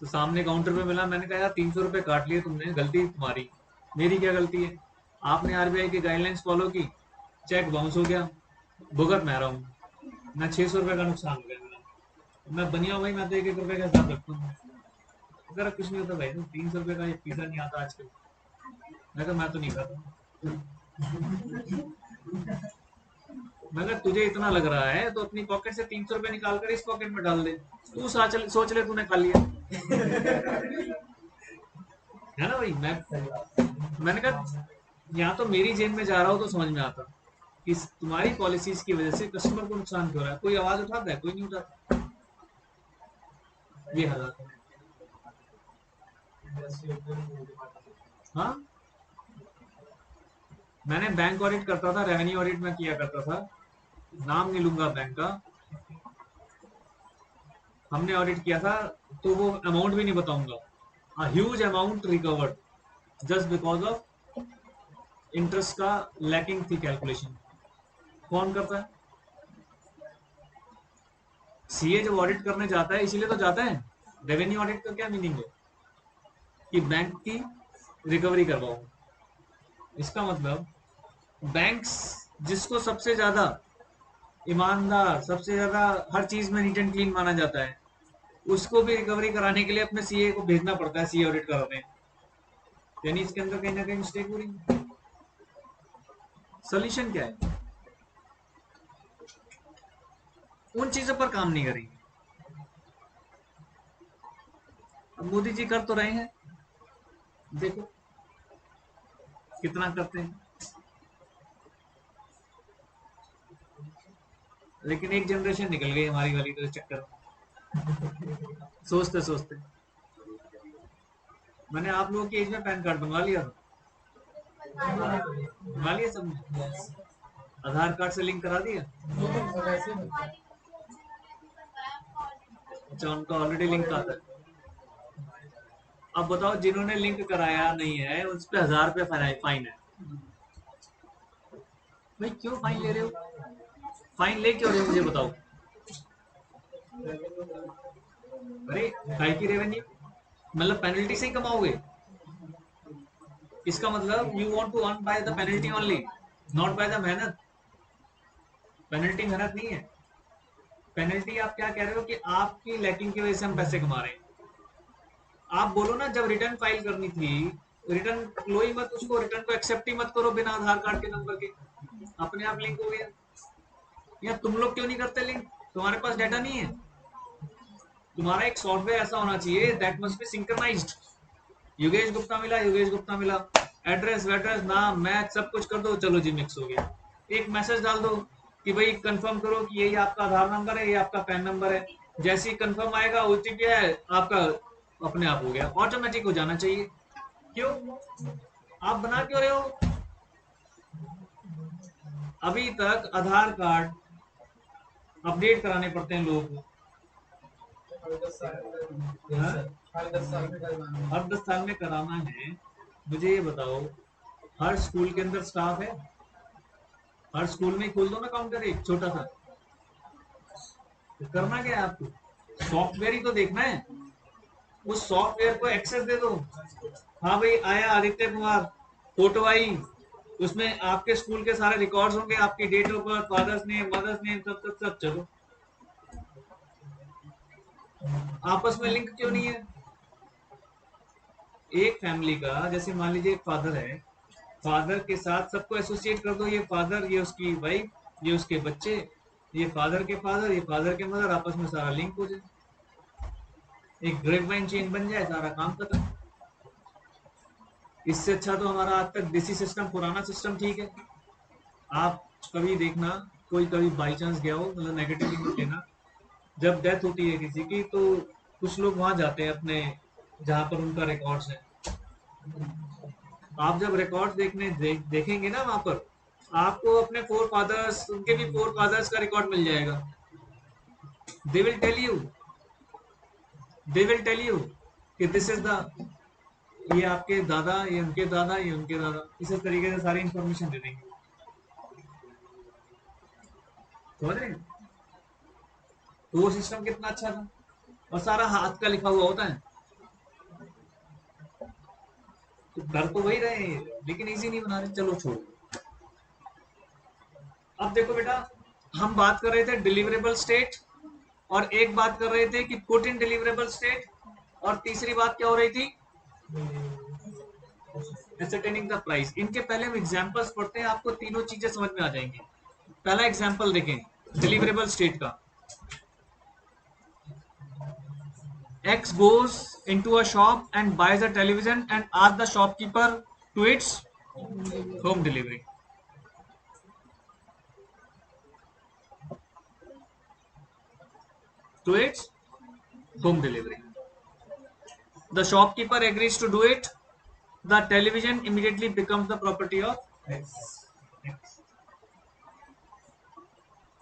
तो सामने काउंटर पे मिला, मैंने कहा यार 300 रुपए काट लिए तुमने, गलती तुम्हारी, मेरी क्या गलती है? आपने आरबीआई की गाइडलाइंस फॉलो की, चेक बाउंस हो गया, भुगत मैं रहा हूँ। मैं 600 रुपए का नुकसान हो गया मेरा। मैं बनिया भाई, मैं तो 1-1 रुपए का हिसाब रखता हूँ। अगर कुछ नहीं होता भाई, तो 300 रुपए का एक पिज्जा नहीं आता आजकल। मैं कहा मैं तो नहीं खाता। मैं कहा तुझे इतना लग रहा है तो अपनी पॉकेट से 300 रुपए निकाल कर इस पॉकेट में डाल दे, तू सोच ले तूने खा लिया। है ना भाई? मैंने कहा यहाँ तो मेरी जेब में जा रहा हो तो समझ में आता कि तुम्हारी पॉलिसीज की वजह से कस्टमर को नुकसान क्यों हो रहा है। कोई आवाज उठाता है? कोई नहीं उठाता। ये हालात है। हाँ, मैंने बैंक ऑडिट करता था, रेवेन्यू ऑडिट में किया करता था, नाम नहीं लूंगा बैंक का। हमने ऑडिट किया था, तो वो अमाउंट भी नहीं बताऊंगा, a huge amount recovered just because of interest का लैकिंग थी कैलकुलेशन। कौन करता है? सीए जब ऑडिट करने जाता है इसीलिए तो जाता है। रेवेन्यू ऑडिट का क्या मीनिंग है? कि बैंक की रिकवरी करवाओ। इसका मतलब बैंक्स जिसको सबसे ज्यादा ईमानदार, सबसे ज्यादा हर चीज में नीट एंड क्लीन माना जाता है, उसको भी रिकवरी कराने के लिए अपने सीए को भेजना पड़ता है सीए ऑडिट कराने। यानी इसके अंदर कहीं ना कहीं मिस्टेक हो रही है। सोल्यूशन क्या है? उन चीजों पर काम नहीं करेंगे। अब मोदी जी कर तो रहे हैं, देखो कितना करते हैं। लेकिन एक जनरेशन निकल गई हमारी वाली तो इस चक्कर में, सोचते सोचते। मैंने आप लोगों की एज में पैन कार्ड बनवा लिया था। बनवा लिया सबने? आधार कार्ड से लिंक करा दिया? अच्छा, उनका ऑलरेडी लिंक आता है। अब बताओ, जिन्होंने लिंक कराया नहीं है उस पर 1000 रुपये फाइन है। भाई क्यों फाइन ले रहे हो? फाइन ले क्यों रहे हो मुझे बताओ। अरे काय की रेवेन्यू, मतलब पेनल्टी से ही कमाओगे? इसका मतलब you want to earn by the penalty only, not by the मेहनत। पेनल्टी मेहनत नहीं है। पेनल्टी आप क्या कह रहे हो कि आपकी लैकिंग की वजह से हम पैसे कमा रहे हैं। आप बोलो ना, जब रिटर्न फाइल करनी थी, रिटर्न लो ही मत उसको, रिटर्न को एक्सेप्ट ही मत करो बिना आधार कार्ड के नंबर के, अपने आप लिंक हो गया। या तुम लोग क्यों नहीं करते लिंक? तुम्हारे पास डाटा नहीं है? तुम्हारा एक सॉफ्टवेयर ऐसा होना चाहिए that must be synchronised. Yogesh Gupta मिला, योगेश गुप्ता मिला, एड्रेस वेड्रेस नाम मैच सब कुछ कर दो, चलो जी मिक्स हो गया। एक मैसेज डाल दो कि भाई कंफर्म करो कि यही आपका आधार नंबर है, ये आपका पैन नंबर है। जैसे ही कंफर्म आएगा, ओटीपी है आपका, अपने आप हो गया, ऑटोमेटिक हो जाना चाहिए। क्यों? आप बना क्यों रहे हो? अभी तक आधार कार्ड अपडेट कराने पड़ते हैं लोगों को। हाँ? हर 10 साल में कराना है। मुझे ये बताओ, हर स्कूल के अंदर स्टाफ है? हर स्कूल में खोल दो ना काउंटर एक छोटा सा। तो करना क्या है आपको? सॉफ्टवेयर ही तो देखना है। उस सॉफ्टवेयर को एक्सेस दे दो। हाँ भाई, आया आदित्य कुमार, फोटो आई, उसमें आपके स्कूल के सारे रिकॉर्ड्स होंगे, आपकी date of birth, father's name, mother's name, सब सब सब। चलो, आपस में लिंक क्यों नहीं है? एक फैमिली का, जैसे मान लीजिए एक फादर है, फादर के साथ सबको एसोसिएट कर दो, ये फादर, ये उसकी वाइफ, ये उसके बच्चे, ये फादर के फादर, ये फादर के मदर, आपस में सारा लिंक हो जाए, एक ग्रेप वाइन चेन बन जाए, सारा काम खत्म। इससे अच्छा तो हमारा आज तक देसी सिस्टम, पुराना सिस्टम ठीक है। आप कभी देखना, कोई कभी बाई चांस गया हो, मतलब नेगेटिवली मत लेना, जब डेथ होती है किसी की तो कुछ लोग वहां जाते हैं अपने, जहां पर उनका रिकॉर्ड्स है। आप जब रिकॉर्ड देखेंगे ना वहां पर, आपको अपने फोर फादर्स, उनके भी फोर फादर्स का रिकॉर्ड मिल जाएगा। They will tell you, they will tell you कि दिस इज द, ये आपके दादा, ये उनके दादा, ये उनके दादा, इस तरीके से सारी इंफॉर्मेशन दे देंगे। समझ रहे हैं? तो वो सिस्टम कितना अच्छा था, और सारा हाथ का लिखा हुआ होता है। तो कर तो वही रहे हैं, लेकिन इजी नहीं बना रहे। चलो छोड़ो। अब देखो बेटा, हम बात कर रहे थे डिलीवरेबल स्टेट, और एक बात कर रहे थे कि पुट इन डिलीवरेबल स्टेट, और तीसरी बात क्या हो रही थी? एसेटेनिंग द प्राइस। इनके पहले हम एग्जांपल्स पढ़ते हैं, आपको तीनों चीजें समझ में आ जाएंगी। पहला एग्जांपल देखें डिलीवरेबल स्टेट का। X goes into a shop and buys a television and asks the shopkeeper to its home delivery. To its home delivery. The shopkeeper agrees to do it. The television immediately becomes the property of X.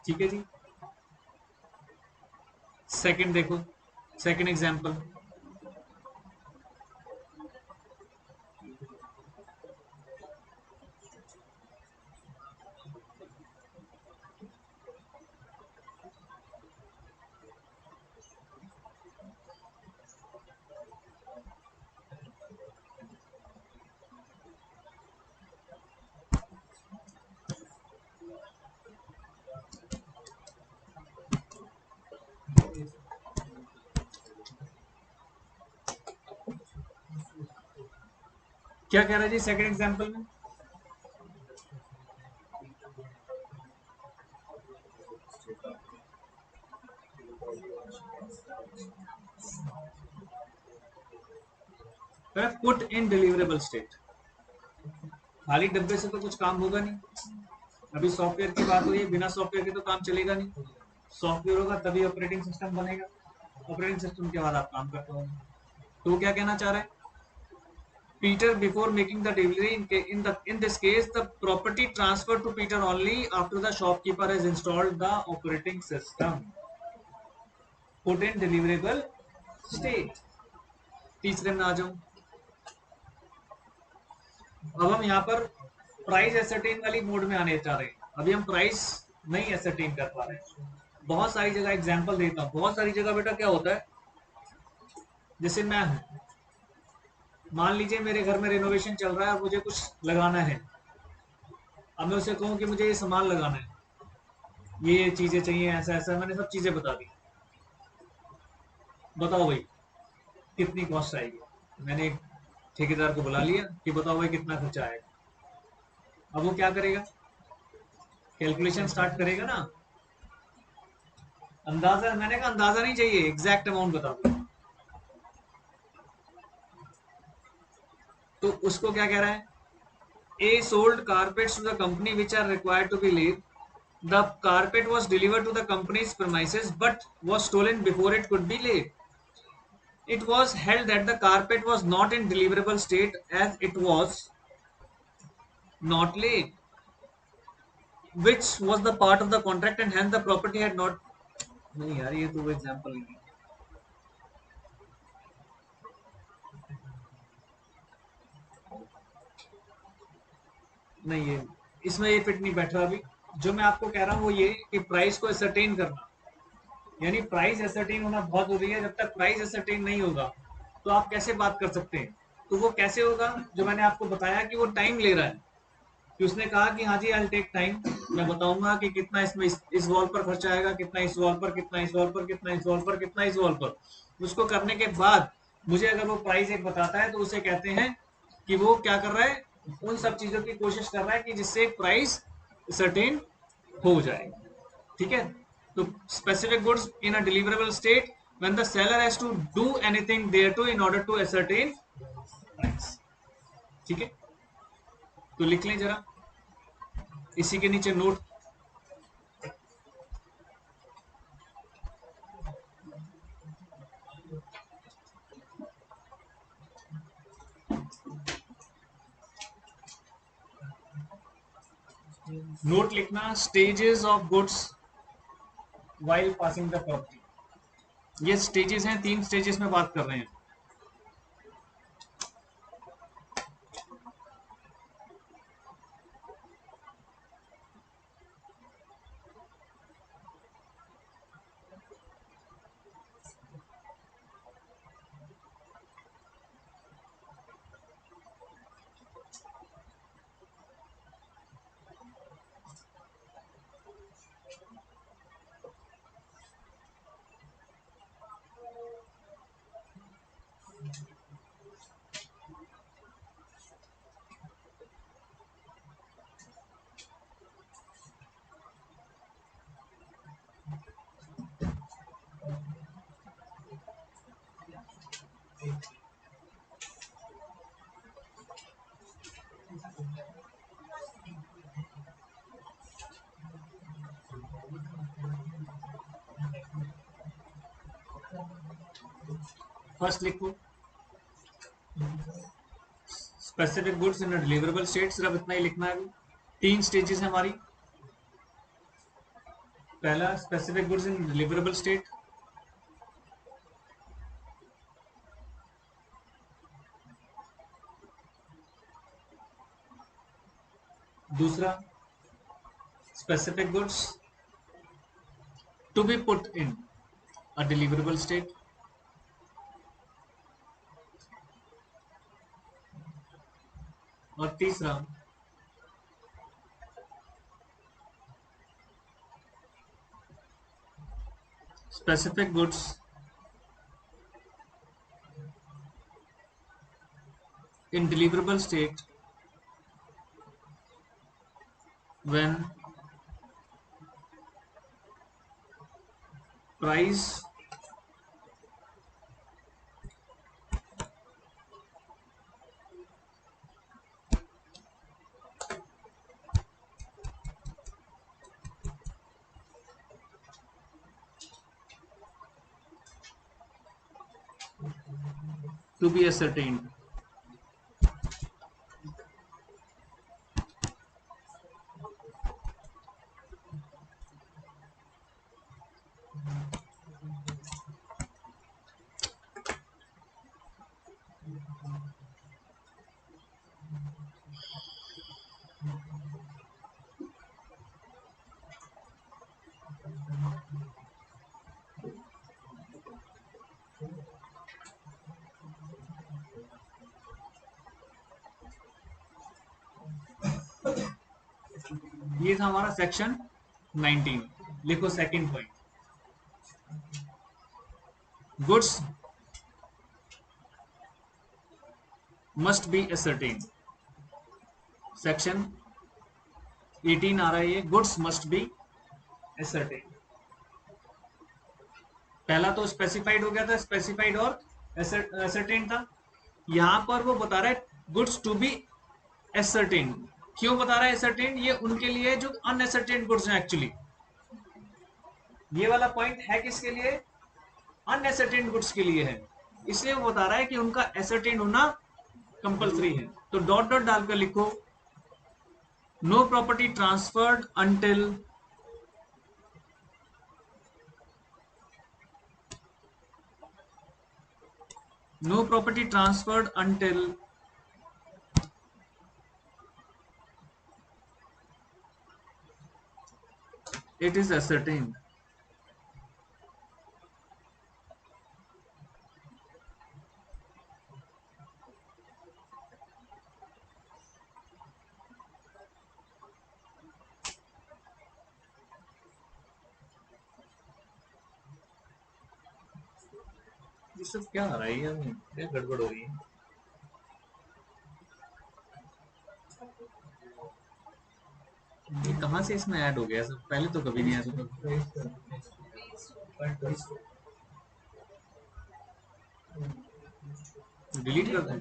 ठीक है जी। Second देखो, second example. क्या कह रहा है जी second example में? Put in deliverable state. खाली डब्बे से तो कुछ काम होगा नहीं। अभी सॉफ्टवेयर की बात हुई है, बिना सॉफ्टवेयर के तो काम चलेगा नहीं। सॉफ्टवेयर होगा तभी ऑपरेटिंग सिस्टम बनेगा, ऑपरेटिंग सिस्टम के बाद आप काम करते हो। तो क्या कहना चाह रहा है Peter before making the delivery? In this case, the property transferred to Peter only after the shopkeeper has installed the operating system. Put in deliverable state. तीसरे में आ जाऊं। अब हम यहाँ पर प्राइस एसरटेन वाली मोड में आने चाह रहे हैं। अभी हम प्राइस नहीं एसरटेन कर पा रहे हैं। बहुत सारी जगह एग्जांपल देता हूँ। बहुत सारी जगह बेटा क्या होता है, जैसे मैं हूँ, मान लीजिए मेरे घर में रेनोवेशन चल रहा है और मुझे कुछ लगाना है। अब मैं उसे कहूँ कि मुझे ये सामान लगाना है, ये चीजें चाहिए, ऐसा ऐसा, मैंने सब चीजें बता दी। बताओ भाई कितनी कॉस्ट आएगी। मैंने एक ठेकेदार को बुला लिया कि बताओ भाई कितना खर्चा आएगा। अब वो क्या करेगा? कैलकुलेशन स्टार्ट करेगा ना। अंदाजा, मैंने कहा अंदाजा नहीं चाहिए, एग्जैक्ट अमाउंट बता दो। तो उसको क्या कह रहा है? A sold carpets to the company which are required to be laid. The carpet was delivered to the company's premises but was stolen before it could be laid. It was held that the carpet was not in deliverable state as it was not laid, which was the part of the contract and hence the property had not. नहीं यार, ये तो वो example नहीं है। नहीं, ये इसमें ये फिट नहीं बैठ रहा। अभी जो मैं आपको कह रहा हूँ वो ये कि प्राइस को एसरटेन करना, यानी प्राइस एसरटेन होना बहुत जरूरी है। जब तक प्राइस एसरटेन नहीं होगा तो आप कैसे बात कर सकते हैं? तो वो कैसे होगा? जो मैंने आपको बताया कि वो टाइम ले रहा है, कि उसने कहा कि हाँ जी आई टेक टाइम, मैं बताऊंगा कि कितना इसमें इस वॉल पर खर्चा आएगा, कितना इस वॉल पर, कितना इस वॉल पर, कितना इस वॉल पर, कितना इस वॉल पर। उसको करने के बाद मुझे अगर वो प्राइस एक बताता है तो उसे कहते हैं कि वो क्या कर रहा है, उन सब चीजों की कोशिश कर रहा है कि जिससे एक प्राइस सर्टेन हो जाए। ठीक है? तो specific goods in a deliverable state when the seller has to do anything thereto in order to ascertain price। ठीक है? तो लिख लें जरा इसी के नीचे नोट। नोट लिखना, stages of goods while passing the property. ये स्टेजेस हैं, 3 स्टेजेस में बात कर रहे हैं। फर्स्ट लिखो specific goods in deliverable state, सिर्फ इतना ही लिखना है। 3 स्टेजेस है हमारी। पहला specific goods in deliverable state, दूसरा specific goods to be put in a deliverable state, और तीसरा specific goods in deliverable state when price to be ascertained। ये था हमारा सेक्शन 19। लिखो second point, goods must be ascertained। Section 18 आ रहा है ये, गुड्स मस्ट बी ascertained। पहला तो स्पेसिफाइड हो गया था, स्पेसिफाइड और ascertained था। यहां पर वो बता रहा है गुड्स टू बी ascertained। क्यों बता रहा है ascertained? ये उनके लिए जो अनएसर्टेन गुड्स हैं एक्चुअली। ये वाला पॉइंट है किसके लिए? अनएसर्टेन गुड्स के लिए है। इसलिए वो बता रहा है कि उनका एसर्टेन होना कंपलसरी है। तो डॉट डॉट डालकर लिखो, no property transferred until no property transferred until it is ascertained ये सब क्या आ रहा है यार, क्या गड़बड़ हो रही है? ये कहाँ से इसमें ऐड हो गया सब? पहले तो कभी नहीं ऐसा था। डिलीट कर दो।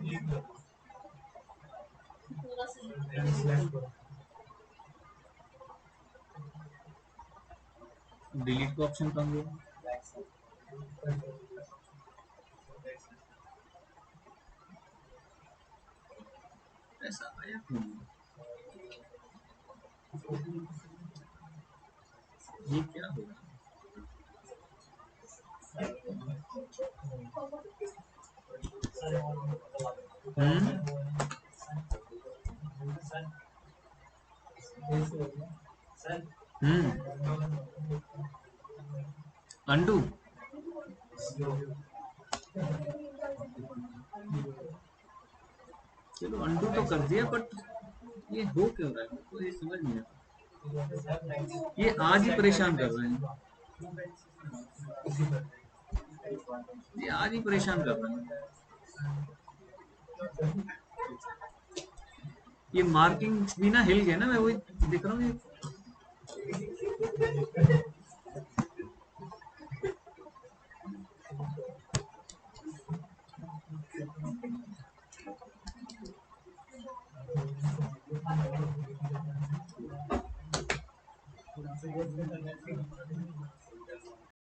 डिलीट का ऑप्शन कहाँ गया? ऐसा आया क्यों? ये क्या हो रहा है? अंडू। चलो अंडू तो कर दिया, बट ये हो क्यों रहा है? तो ये समझ नहीं आता। ये आज ही परेशान कर रहे हैं। ये आज ही परेशान कर रहे हैं। ये मार्किंग भी ना हिल गया ना, मैं वही देख रहा हूँ।